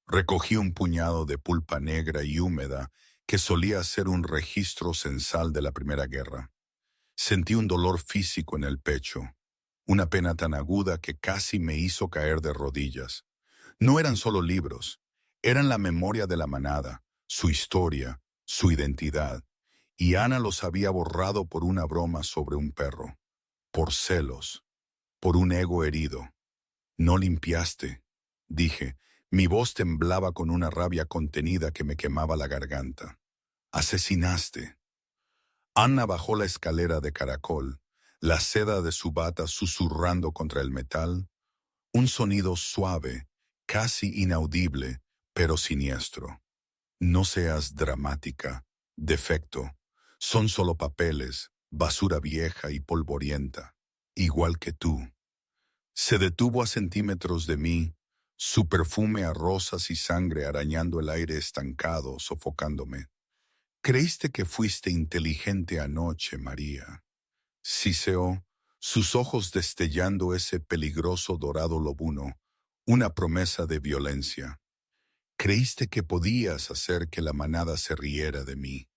Recogí un puñado de pulpa negra y húmeda que solía ser un registro censal de la Primera Guerra. Sentí un dolor físico en el pecho, una pena tan aguda que casi me hizo caer de rodillas. No eran solo libros, eran la memoria de la manada, su historia, su identidad, y Ana los había borrado por una broma sobre un perro, por celos, por un ego herido. No limpiaste, dije, mi voz temblaba con una rabia contenida que me quemaba la garganta. Asesinaste. Ana bajó la escalera de caracol, la seda de su bata susurrando contra el metal, un sonido suave, casi inaudible, pero siniestro. No seas dramática, defecto. Son solo papeles, basura vieja y polvorienta, igual que tú. Se detuvo a centímetros de mí, su perfume a rosas y sangre arañando el aire estancado, sofocándome. Creíste que fuiste inteligente anoche, María. Siseó, sus ojos destellando ese peligroso dorado lobuno, una promesa de violencia. Creíste que podías hacer que la manada se riera de mí.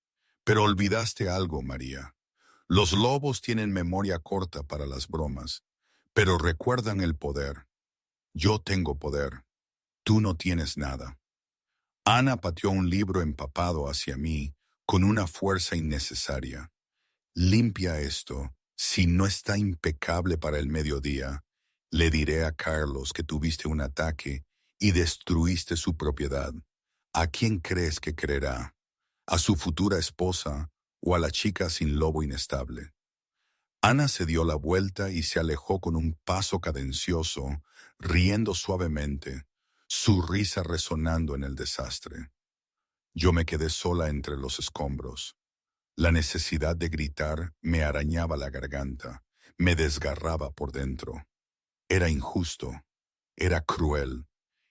Pero olvidaste algo, María. Los lobos tienen memoria corta para las bromas, pero recuerdan el poder. Yo tengo poder. Tú no tienes nada. Ana pateó un libro empapado hacia mí con una fuerza innecesaria. Limpia esto. Si no está impecable para el mediodía, le diré a Carlos que tuviste un ataque y destruiste su propiedad. ¿A quién crees que creerá? ¿A su futura esposa o a la chica sin lobo inestable? Ana se dio la vuelta y se alejó con un paso cadencioso, riendo suavemente, su risa resonando en el desastre. Yo me quedé sola entre los escombros. La necesidad de gritar me arañaba la garganta, me desgarraba por dentro. Era injusto, era cruel,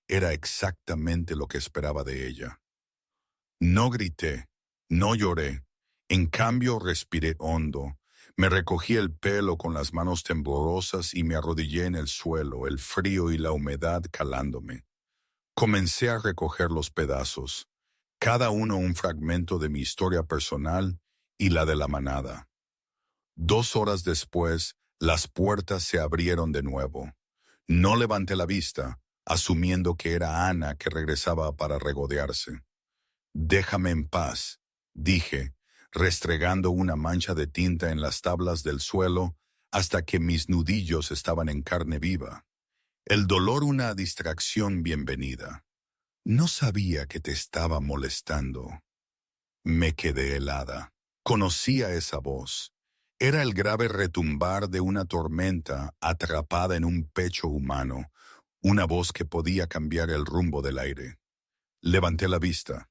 era exactamente lo que esperaba de ella. No grité, no lloré, en cambio respiré hondo, me recogí el pelo con las manos temblorosas y me arrodillé en el suelo, el frío y la humedad calándome. Comencé a recoger los pedazos, cada uno un fragmento de mi historia personal y la de la manada. 2 horas después, las puertas se abrieron de nuevo. No levanté la vista, asumiendo que era Ana que regresaba para regodearse. Déjame en paz, dije, restregando una mancha de tinta en las tablas del suelo hasta que mis nudillos estaban en carne viva. El dolor una distracción bienvenida. No sabía que te estaba molestando. Me quedé helada. Conocía esa voz. Era el grave retumbar de una tormenta atrapada en un pecho humano, una voz que podía cambiar el rumbo del aire. Levanté la vista.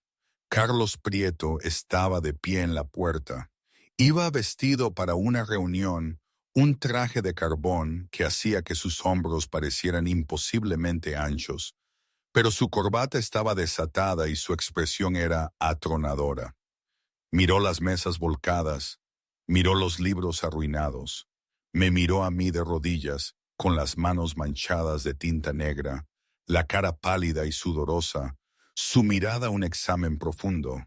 Carlos Prieto estaba de pie en la puerta. Iba vestido para una reunión, un traje de carbón que hacía que sus hombros parecieran imposiblemente anchos, pero su corbata estaba desatada y su expresión era atronadora. Miró las mesas volcadas, miró los libros arruinados, me miró a mí de rodillas, con las manos manchadas de tinta negra, la cara pálida y sudorosa, su mirada un examen profundo.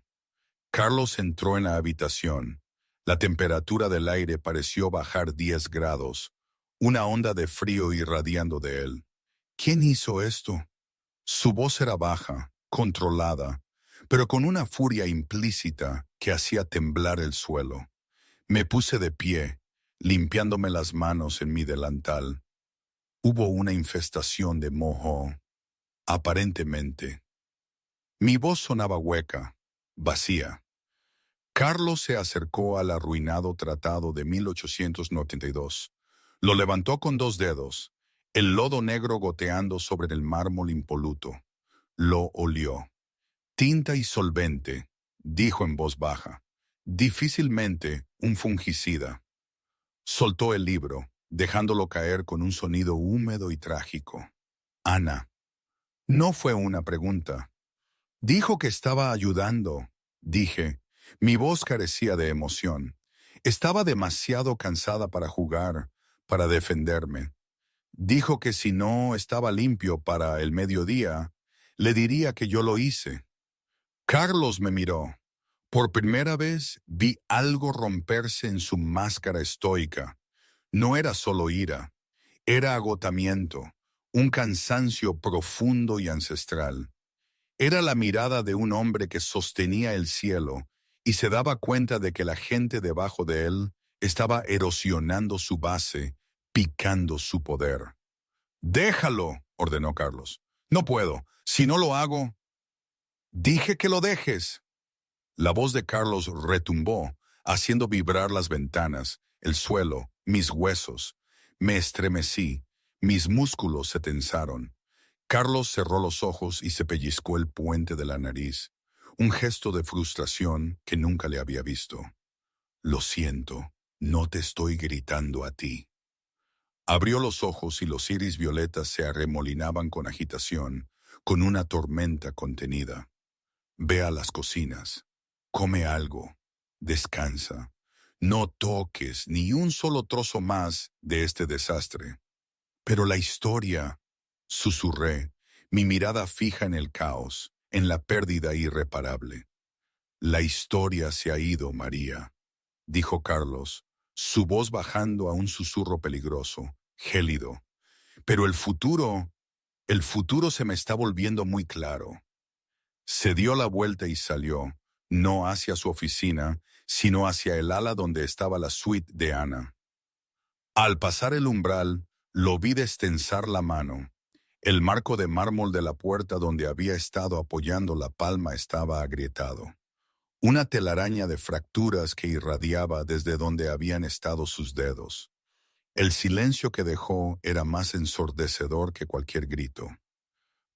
Carlos entró en la habitación. La temperatura del aire pareció bajar 10 grados, una onda de frío irradiando de él. ¿Quién hizo esto? Su voz era baja, controlada, pero con una furia implícita que hacía temblar el suelo. Me puse de pie, limpiándome las manos en mi delantal. Hubo una infestación de moho, aparentemente. Mi voz sonaba hueca, vacía. Carlos se acercó al arruinado tratado de 1892. Lo levantó con 2 dedos, el lodo negro goteando sobre el mármol impoluto. Lo olió. Tinta y solvente, dijo en voz baja. Difícilmente un fungicida. Soltó el libro, dejándolo caer con un sonido húmedo y trágico. Ana. No fue una pregunta. Dijo que estaba ayudando, dije. Mi voz carecía de emoción. Estaba demasiado cansada para jugar, para defenderme. Dijo que si no estaba limpio para el mediodía, le diría que yo lo hice. Carlos me miró. Por primera vez vi algo romperse en su máscara estoica. No era solo ira, era agotamiento, un cansancio profundo y ancestral. Era la mirada de un hombre que sostenía el cielo y se daba cuenta de que la gente debajo de él estaba erosionando su base, picando su poder. «Déjalo», ordenó Carlos. «No puedo. Si no lo hago...» «Dije que lo dejes». La voz de Carlos retumbó, haciendo vibrar las ventanas, el suelo, mis huesos. Me estremecí, mis músculos se tensaron. Carlos cerró los ojos y se pellizcó el puente de la nariz, un gesto de frustración que nunca le había visto. «Lo siento, no te estoy gritando a ti». Abrió los ojos y los iris violetas se arremolinaban con agitación, con una tormenta contenida. «Ve a las cocinas. Come algo. Descansa. No toques ni un solo trozo más de este desastre». «Pero la historia», susurré, mi mirada fija en el caos, en la pérdida irreparable. «La historia se ha ido, María», dijo Carlos, su voz bajando a un susurro peligroso, gélido. «Pero el futuro se me está volviendo muy claro». Se dio la vuelta y salió, no hacia su oficina, sino hacia el ala donde estaba la suite de Ana. Al pasar el umbral, lo vi destensar la mano. El marco de mármol de la puerta donde había estado apoyando la palma estaba agrietado. Una telaraña de fracturas que irradiaba desde donde habían estado sus dedos. El silencio que dejó era más ensordecedor que cualquier grito.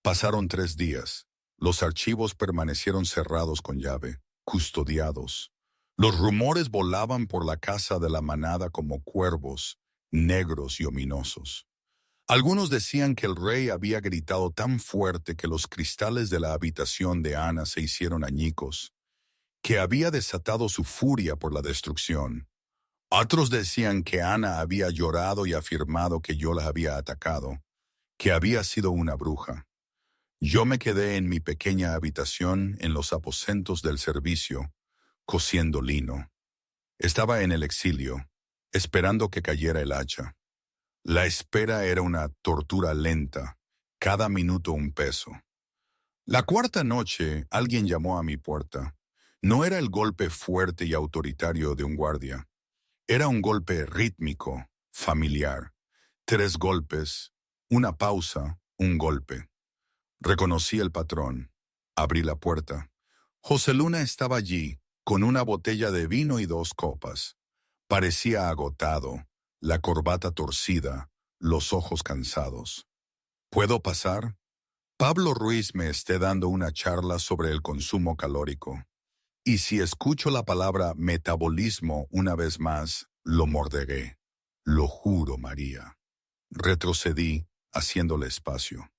Pasaron 3 días. Los archivos permanecieron cerrados con llave, custodiados. Los rumores volaban por la casa de la manada como cuervos, negros y ominosos. Algunos decían que el rey había gritado tan fuerte que los cristales de la habitación de Ana se hicieron añicos, que había desatado su furia por la destrucción. Otros decían que Ana había llorado y afirmado que yo la había atacado, que había sido una bruja. Yo me quedé en mi pequeña habitación en los aposentos del servicio, cosiendo lino. Estaba en el exilio, esperando que cayera el hacha. La espera era una tortura lenta, cada minuto un peso. La cuarta noche, alguien llamó a mi puerta. No era el golpe fuerte y autoritario de un guardia. Era un golpe rítmico, familiar. 3 golpes, una pausa, un golpe. Reconocí el patrón. Abrí la puerta. José Luna estaba allí, con una botella de vino y 2 copas. Parecía agotado, la corbata torcida, los ojos cansados. ¿Puedo pasar? Pablo Ruiz me esté dando una charla sobre el consumo calórico. Y si escucho la palabra metabolismo una vez más, lo morderé. Lo juro, María. Retrocedí, haciéndole espacio.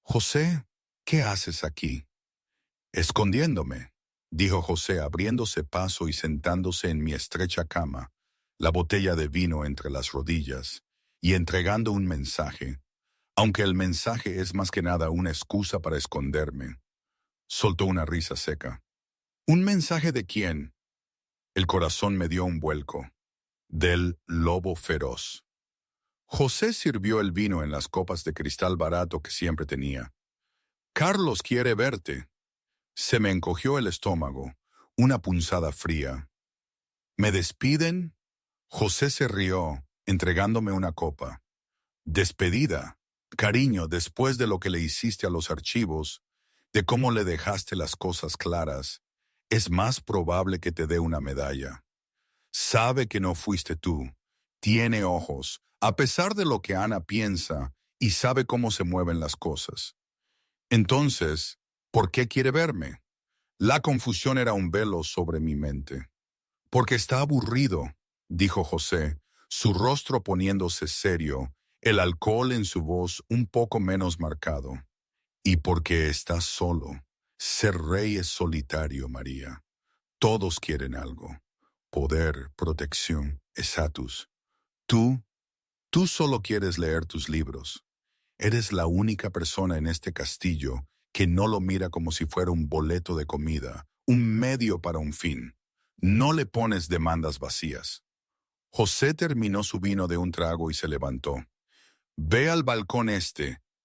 José, ¿qué haces aquí? Escondiéndome, dijo José abriéndose paso y sentándose en mi estrecha cama, la botella de vino entre las rodillas, y entregando un mensaje, aunque el mensaje es más que nada una excusa para esconderme. Soltó una risa seca. ¿Un mensaje de quién? El corazón me dio un vuelco. Del lobo feroz. José sirvió el vino en las copas de cristal barato que siempre tenía. Carlos quiere verte. Se me encogió el estómago, una punzada fría. ¿Me despiden? José se rió, entregándome una copa. Despedida. Cariño, después de lo que le hiciste a los archivos, de cómo le dejaste las cosas claras, es más probable que te dé una medalla. Sabe que no fuiste tú. Tiene ojos, a pesar de lo que Ana piensa, y sabe cómo se mueven las cosas. Entonces, ¿por qué quiere verme? La confusión era un velo sobre mi mente. Porque está aburrido, dijo José, su rostro poniéndose serio, el alcohol en su voz un poco menos marcado. Y porque está solo. Ser rey es solitario, María. Todos quieren algo. Poder, protección, estatus. Tú solo quieres leer tus libros. Eres la única persona en este castillo que no lo mira como si fuera un boleto de comida, un medio para un fin. No le pones demandas vacías. José terminó su vino de un trago y se levantó. Ve al balcón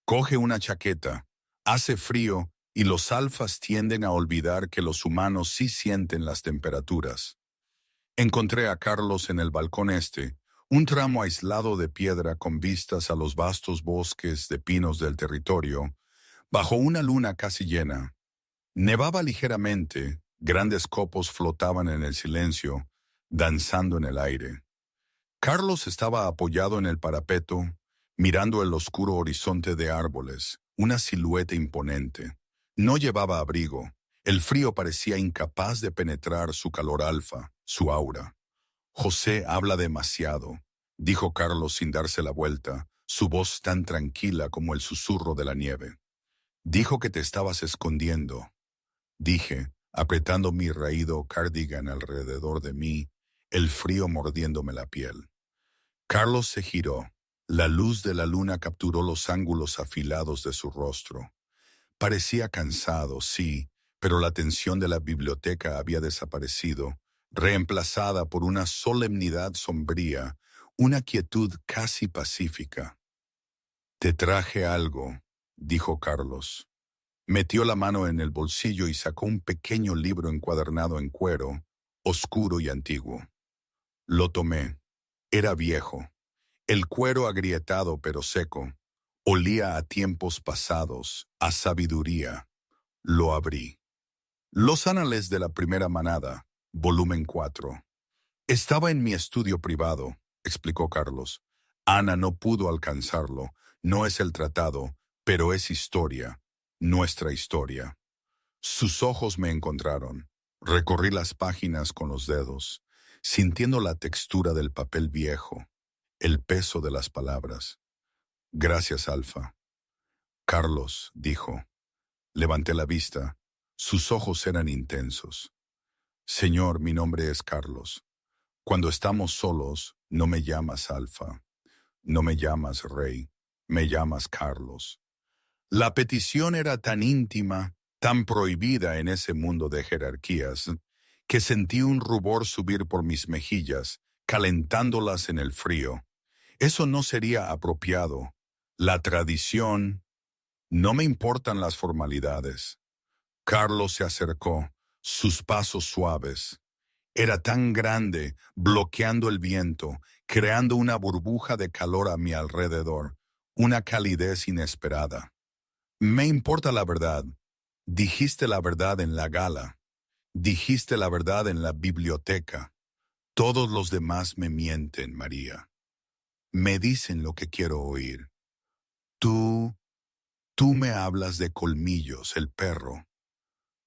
coge una chaqueta. Hace frío y los alfas tienden a olvidar que los humanos sí sienten las temperaturas. Encontré a Carlos en el balcón un tramo aislado de piedra con vistas a los vastos bosques de pinos del territorio, bajo una luna casi llena. Nevaba ligeramente, grandes copos flotaban en el silencio, danzando en el aire. Carlos estaba apoyado en el parapeto, mirando el oscuro horizonte de árboles, una silueta imponente. No llevaba abrigo, el frío parecía incapaz de penetrar su calor alfa, su aura. José habla demasiado, dijo Carlos sin darse la vuelta, su voz tan tranquila como el susurro de la nieve. Dijo que te estabas escondiendo. Dije, apretando mi raído cardigan alrededor de mí, el frío mordiéndome la piel. Carlos se giró. La luz de la luna capturó los ángulos afilados de su rostro. Parecía cansado, sí, pero la tensión de la biblioteca había desaparecido, reemplazada por una solemnidad sombría, una quietud casi pacífica. Te traje algo, dijo Carlos. Metió la mano en el bolsillo y sacó un pequeño libro encuadernado en cuero, oscuro y antiguo. Lo tomé. Era viejo. El cuero agrietado pero seco. Olía a tiempos pasados, a sabiduría. Lo abrí. Los anales de la primera manada, volumen 4. Estaba en mi estudio privado, explicó Carlos. Ana no pudo alcanzarlo. No es el tratado, pero es historia. Nuestra historia. Sus ojos me encontraron. Recorrí las páginas con los dedos, sintiendo la textura del papel viejo, el peso de las palabras. Gracias, Alfa. Carlos dijo. Levanté la vista. Sus ojos eran intensos. Señor, mi nombre es Carlos. Cuando estamos solos, no me llamas Alfa. No me llamas Rey. Me llamas Carlos. La petición era tan íntima, tan prohibida en ese mundo de jerarquías, que sentí un rubor subir por mis mejillas, calentándolas en el frío. Eso no sería apropiado. La tradición. No me importan las formalidades. Carlos se acercó, sus pasos suaves. Era tan grande, bloqueando el viento, creando una burbuja de calor a mi alrededor, una calidez inesperada. Me importa la verdad. Dijiste la verdad en la gala. Dijiste la verdad en la biblioteca. Todos los demás me mienten, María. Me dicen lo que quiero oír. Tú, tú me hablas de Colmillos, el perro.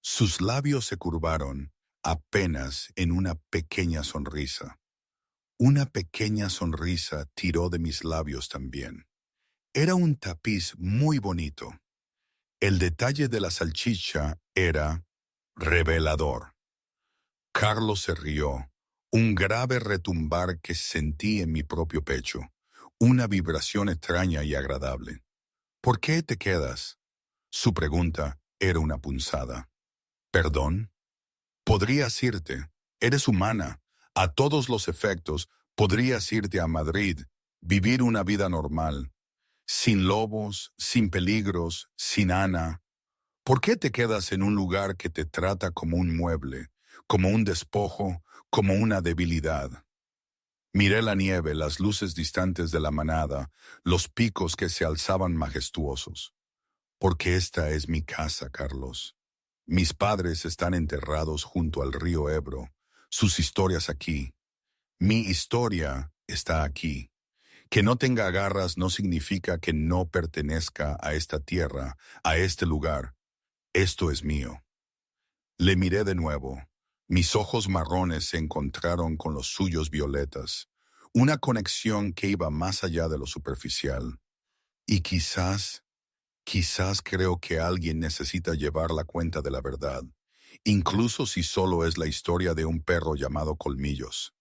Sus labios se curvaron apenas en una pequeña sonrisa. Una pequeña sonrisa tiró de mis labios también. Era un tapiz muy bonito. El detalle de la salchicha era revelador. Carlos se rió, un grave retumbar que sentí en mi propio pecho, una vibración extraña y agradable. ¿Por qué te quedas? Su pregunta era una punzada. ¿Perdón? Podrías irte. Eres humana. A todos los efectos, podrías irte a Madrid, vivir una vida normal, sin lobos, sin peligros, sin Ana. ¿Por qué te quedas en un lugar que te trata como un mueble, como un despojo, como una debilidad? Miré la nieve, las luces distantes de la manada, los picos que se alzaban majestuosos. Porque esta es mi casa, Carlos. Mis padres están enterrados junto al río Ebro, sus historias aquí. Mi historia está aquí. Que no tenga garras no significa que no pertenezca a esta tierra, a este lugar. Esto es mío. Le miré de nuevo. Mis ojos marrones se encontraron con los suyos violetas. Una conexión que iba más allá de lo superficial. Y quizás creo que alguien necesita llevar la cuenta de la verdad, incluso si solo es la historia de un perro llamado Colmillos.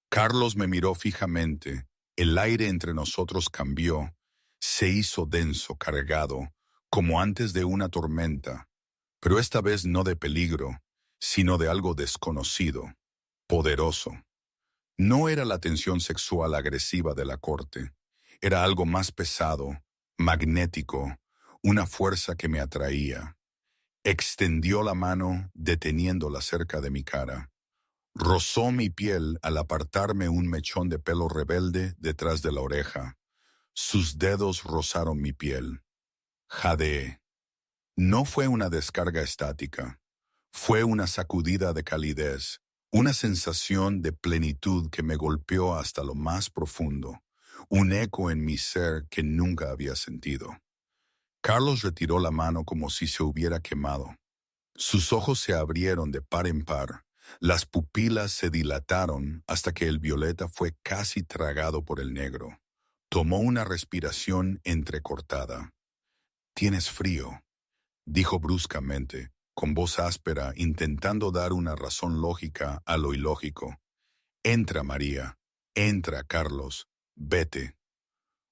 Carlos me miró fijamente. El aire entre nosotros cambió. Se hizo denso, cargado, como antes de una tormenta. Pero esta vez no de peligro, sino de algo desconocido, poderoso. No era la tensión sexual agresiva de la corte. Era algo más pesado, magnético, una fuerza que me atraía. Extendió la mano, deteniéndola cerca de mi cara. Rozó mi piel al apartarme un mechón de pelo rebelde detrás de la oreja. Sus dedos rozaron mi piel. Jadeé. No fue una descarga estática. Fue una sacudida de calidez, una sensación de plenitud que me golpeó hasta lo más profundo, un eco en mi ser que nunca había sentido. Carlos retiró la mano como si se hubiera quemado. Sus ojos se abrieron de par en par, las pupilas se dilataron hasta que el violeta fue casi tragado por el negro. Tomó una respiración entrecortada. «Tienes frío», dijo bruscamente, con voz áspera, intentando dar una razón lógica a lo ilógico. «Entra, María. Entra, Carlos. Vete».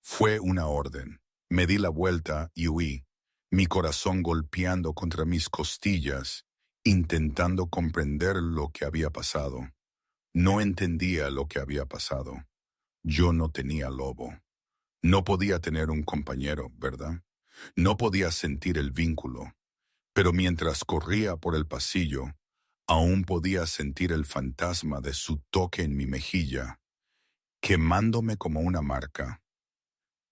Fue una orden. Me di la vuelta y huí, mi corazón golpeando contra mis costillas, intentando comprender lo que había pasado. No entendía lo que había pasado. Yo no tenía lobo. No podía tener un compañero, ¿verdad? No podía sentir el vínculo. Pero mientras corría por el pasillo, aún podía sentir el fantasma de su toque en mi mejilla, quemándome como una marca.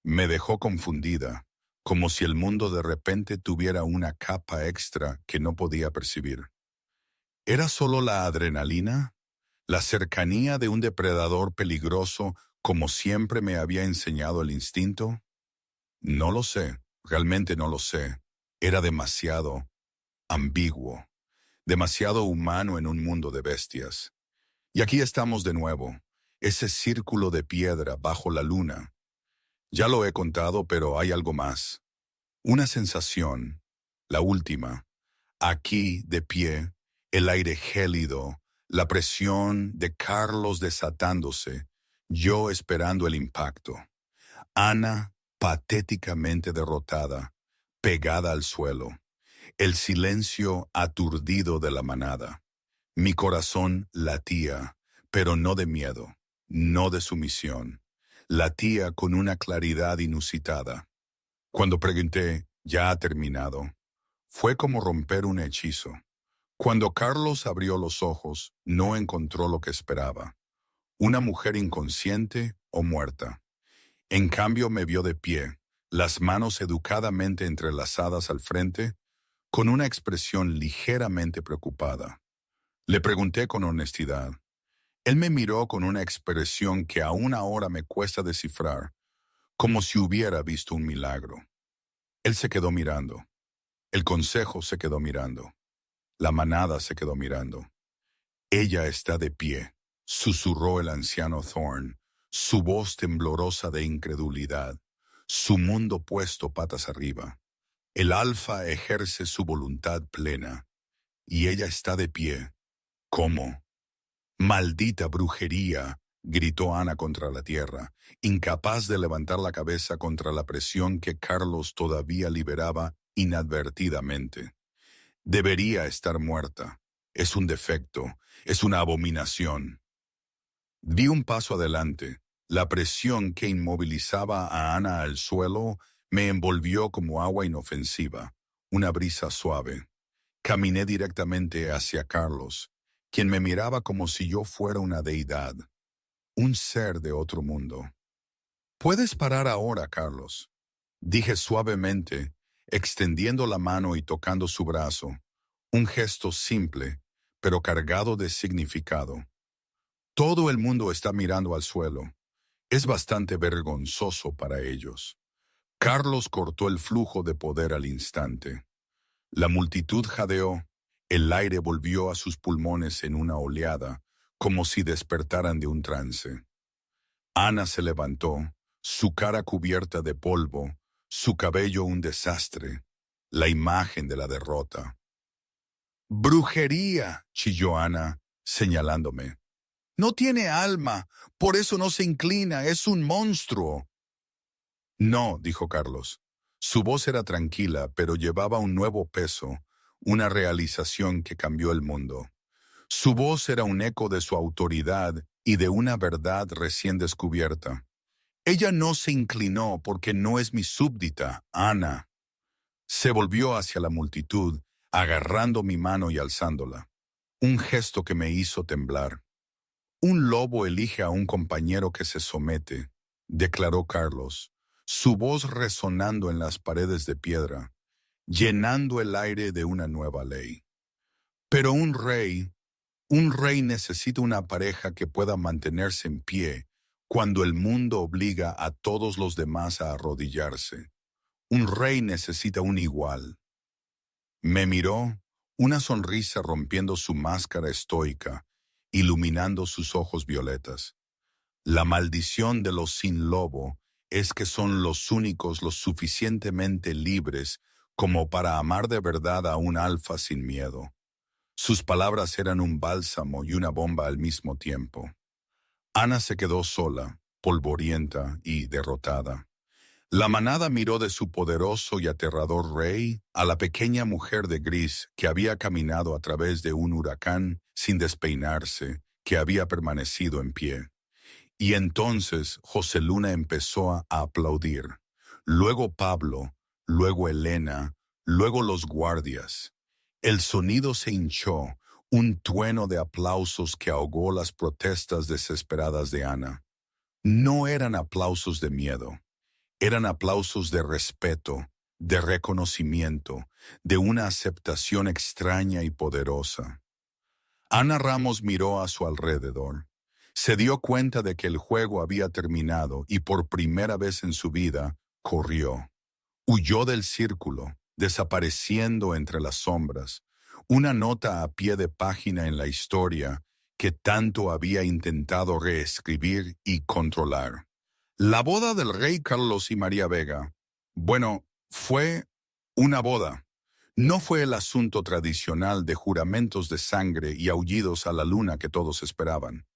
Me dejó confundida, como si el mundo de repente tuviera una capa extra que no podía percibir. ¿Era solo la adrenalina? ¿La cercanía de un depredador peligroso como siempre me había enseñado el instinto? No lo sé, realmente no lo sé. Era demasiado ambiguo, demasiado humano en un mundo de bestias. Y aquí estamos de nuevo, ese círculo de piedra bajo la luna. Ya lo he contado, pero hay algo más. Una sensación, la última, aquí de pie, el aire gélido, la presión de Carlos desatándose, yo esperando el impacto. Ana patéticamente derrotada, pegada al suelo, el silencio aturdido de la manada. Mi corazón latía, pero no de miedo, no de sumisión. Latía con una claridad inusitada. Cuando pregunté, ¿ya ha terminado? Fue como romper un hechizo. Cuando Carlos abrió los ojos, no encontró lo que esperaba. Una mujer inconsciente o muerta. En cambio me vio de pie, las manos educadamente entrelazadas al frente, con una expresión ligeramente preocupada. Le pregunté con honestidad. Él me miró con una expresión que aún ahora me cuesta descifrar, como si hubiera visto un milagro. Él se quedó mirando. El consejo se quedó mirando. La manada se quedó mirando. Ella está de pie, susurró el anciano Thorne, su voz temblorosa de incredulidad, su mundo puesto patas arriba. El alfa ejerce su voluntad plena, y ella está de pie. ¿Cómo? Maldita brujería, gritó Ana contra la tierra, incapaz de levantar la cabeza contra la presión que Carlos todavía liberaba inadvertidamente. Debería estar muerta. Es un defecto, es una abominación. Di un paso adelante. La presión que inmovilizaba a Ana al suelo me envolvió como agua inofensiva, una brisa suave. Caminé directamente hacia Carlos, quien me miraba como si yo fuera una deidad, un ser de otro mundo. «Puedes parar ahora, Carlos», dije suavemente, extendiendo la mano y tocando su brazo, un gesto simple, pero cargado de significado. Todo el mundo está mirando al suelo. Es bastante vergonzoso para ellos. Carlos cortó el flujo de poder al instante. La multitud jadeó, el aire volvió a sus pulmones en una oleada, como si despertaran de un trance. Ana se levantó, su cara cubierta de polvo, su cabello un desastre, la imagen de la derrota. «¡Brujería!», chilló Ana, señalándome. «No tiene alma, por eso no se inclina, es un monstruo». «No», dijo Carlos. Su voz era tranquila, pero llevaba un nuevo peso, una realización que cambió el mundo. Su voz era un eco de su autoridad y de una verdad recién descubierta. «Ella no se inclinó porque no es mi súbdita, Ana». Se volvió hacia la multitud, agarrando mi mano y alzándola. Un gesto que me hizo temblar. «Un lobo elige a un compañero que se somete», declaró Carlos, su voz resonando en las paredes de piedra, llenando el aire de una nueva ley. «Pero un rey necesita una pareja que pueda mantenerse en pie cuando el mundo obliga a todos los demás a arrodillarse. Un rey necesita un igual». Me miró, una sonrisa rompiendo su máscara estoica, iluminando sus ojos violetas. «La maldición de los sin lobo es que son los únicos lo suficientemente libres como para amar de verdad a un alfa sin miedo». Sus palabras eran un bálsamo y una bomba al mismo tiempo. Ana se quedó sola, polvorienta y derrotada. La manada miró de su poderoso y aterrador rey a la pequeña mujer de gris que había caminado a través de un huracán sin despeinarse, que había permanecido en pie. Y entonces José Luna empezó a aplaudir. Luego Pablo, luego Elena, luego los guardias. El sonido se hinchó, un trueno de aplausos que ahogó las protestas desesperadas de Ana. No eran aplausos de miedo. Eran aplausos de respeto, de reconocimiento, de una aceptación extraña y poderosa. Ana Ramos miró a su alrededor. Se dio cuenta de que el juego había terminado y por primera vez en su vida corrió. Huyó del círculo, desapareciendo entre las sombras, una nota a pie de página en la historia que tanto había intentado reescribir y controlar. La boda del rey Carlos y María Vega. Bueno, fue una boda. No fue el asunto tradicional de juramentos de sangre y aullidos a la luna que todos esperaban.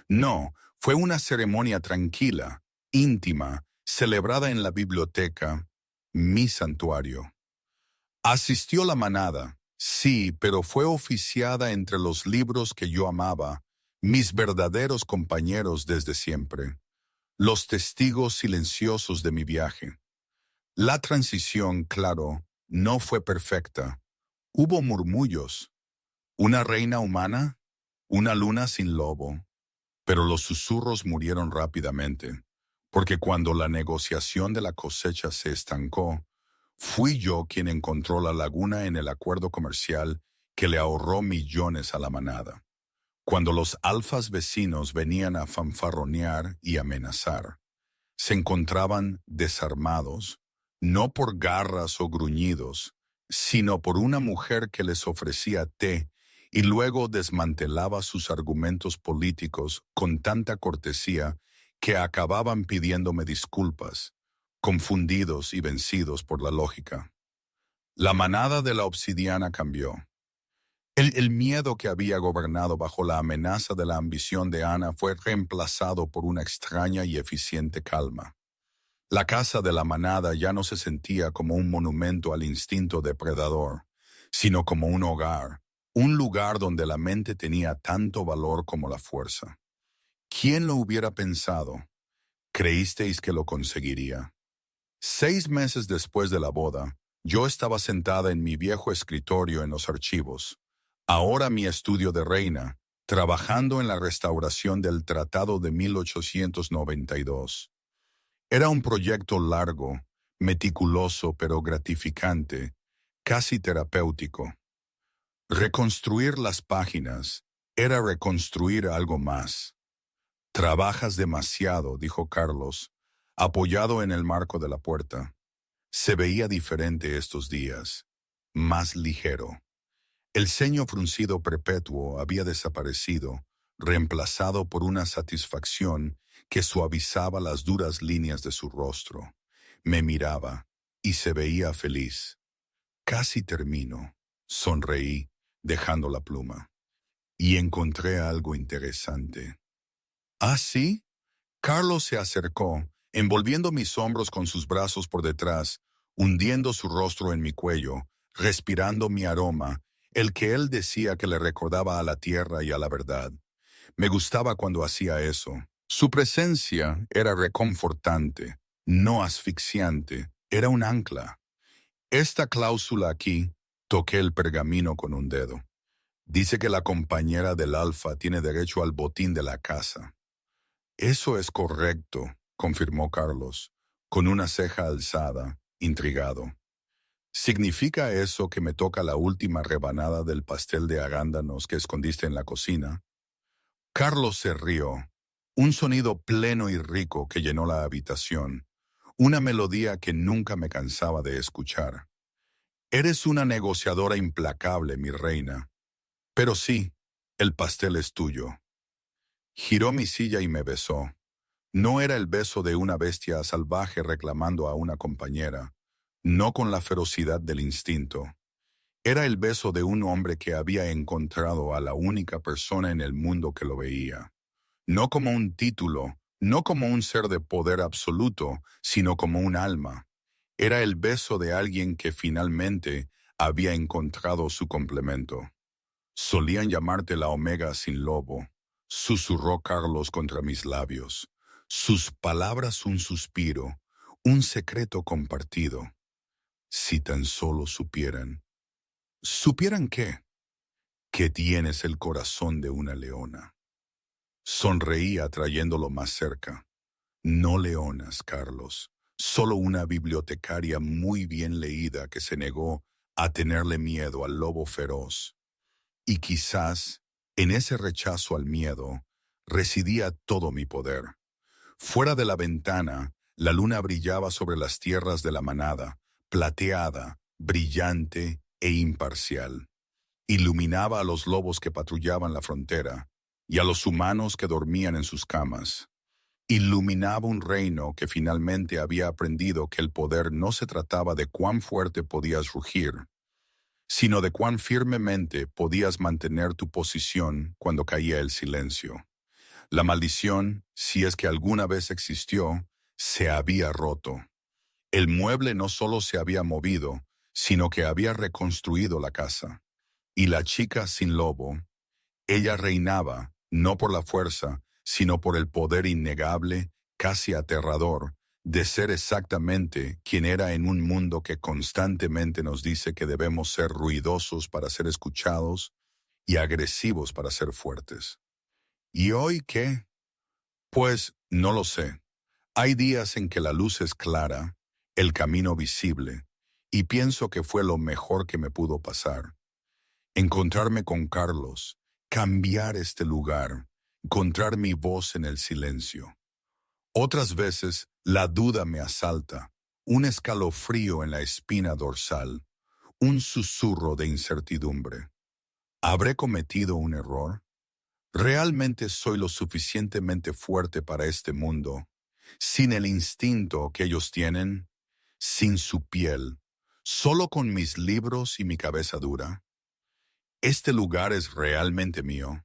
No, fue una ceremonia tranquila, íntima, celebrada en la biblioteca, mi santuario. Asistió la manada, sí, pero fue oficiada entre los libros que yo amaba, mis verdaderos compañeros desde siempre, los testigos silenciosos de mi viaje. La transición, claro, no fue perfecta. Hubo murmullos. ¿Una reina humana? ¿Una luna sin lobo? Pero los susurros murieron rápidamente, porque cuando la negociación de la cosecha se estancó, fui yo quien encontró la laguna en el acuerdo comercial que le ahorró millones a la manada. Cuando los alfas vecinos venían a fanfarronear y amenazar, se encontraban desarmados, no por garras o gruñidos, sino por una mujer que les ofrecía té y luego desmantelaba sus argumentos políticos con tanta cortesía que acababan pidiéndome disculpas, confundidos y vencidos por la lógica. La manada de la obsidiana cambió. El miedo que había gobernado bajo la amenaza de la ambición de Ana fue reemplazado por una extraña y eficiente calma. La casa de la manada ya no se sentía como un monumento al instinto depredador, sino como un hogar, un lugar donde la mente tenía tanto valor como la fuerza. ¿Quién lo hubiera pensado? ¿Creísteis que lo conseguiría? 6 meses después de la boda, yo estaba sentada en mi viejo escritorio en los archivos, ahora mi estudio de reina, trabajando en la restauración del Tratado de 1892. Era un proyecto largo, meticuloso pero gratificante, casi terapéutico. Reconstruir las páginas era reconstruir algo más. Trabajas demasiado, dijo Carlos, apoyado en el marco de la puerta. Se veía diferente estos días, más ligero. El ceño fruncido perpetuo había desaparecido, reemplazado por una satisfacción que suavizaba las duras líneas de su rostro. Me miraba y se veía feliz. Casi termino, sonreí, dejando la pluma. Y encontré algo interesante. ¿Ah, sí? Carlos se acercó, envolviendo mis hombros con sus brazos por detrás, hundiendo su rostro en mi cuello, respirando mi aroma, el que él decía que le recordaba a la tierra y a la verdad. Me gustaba cuando hacía eso. Su presencia era reconfortante, no asfixiante, era un ancla. Esta cláusula aquí, toqué el pergamino con un dedo. Dice que la compañera del alfa tiene derecho al botín de la casa. Eso es correcto, confirmó Carlos, con una ceja alzada, intrigado. ¿Significa eso que me toca la última rebanada del pastel de arándanos que escondiste en la cocina? Carlos se rió. Un sonido pleno y rico que llenó la habitación. Una melodía que nunca me cansaba de escuchar. Eres una negociadora implacable, mi reina. Pero sí, el pastel es tuyo. Giró mi silla y me besó. No era el beso de una bestia salvaje reclamando a una compañera, no con la ferocidad del instinto. Era el beso de un hombre que había encontrado a la única persona en el mundo que lo veía. No como un título, no como un ser de poder absoluto, sino como un alma. Era el beso de alguien que finalmente había encontrado su complemento. Solían llamarte la Omega sin lobo, susurró Carlos contra mis labios. Sus palabras un suspiro, un secreto compartido. Si tan solo supieran. ¿Supieran qué? Que tienes el corazón de una leona. Sonreí atrayéndolo más cerca. No leonas, Carlos, solo una bibliotecaria muy bien leída que se negó a tenerle miedo al lobo feroz. Y quizás, en ese rechazo al miedo, residía todo mi poder. Fuera de la ventana, la luna brillaba sobre las tierras de la manada, plateada, brillante e imparcial. Iluminaba a los lobos que patrullaban la frontera y a los humanos que dormían en sus camas. Iluminaba un reino que finalmente había aprendido que el poder no se trataba de cuán fuerte podías rugir, sino de cuán firmemente podías mantener tu posición cuando caía el silencio. La maldición, si es que alguna vez existió, se había roto. El mueble no solo se había movido, sino que había reconstruido la casa. Y la chica sin lobo, ella reinaba, no por la fuerza, sino por el poder innegable, casi aterrador, de ser exactamente quien era en un mundo que constantemente nos dice que debemos ser ruidosos para ser escuchados y agresivos para ser fuertes. ¿Y hoy qué? Pues no lo sé. Hay días en que la luz es clara, el camino visible, y pienso que fue lo mejor que me pudo pasar. Encontrarme con Carlos, cambiar este lugar, encontrar mi voz en el silencio. Otras veces la duda me asalta, un escalofrío en la espina dorsal, un susurro de incertidumbre. ¿Habré cometido un error? ¿Realmente soy lo suficientemente fuerte para este mundo, sin el instinto que ellos tienen, sin su piel, solo con mis libros y mi cabeza dura? ¿Este lugar es realmente mío?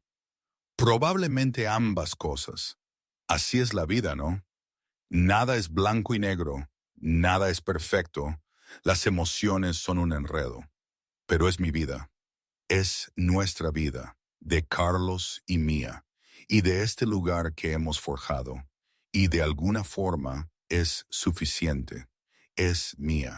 Probablemente ambas cosas. Así es la vida, ¿no? Nada es blanco y negro, nada es perfecto, las emociones son un enredo. Pero es mi vida, es nuestra vida, de Carlos y mía, y de este lugar que hemos forjado, y de alguna forma es suficiente, es mía.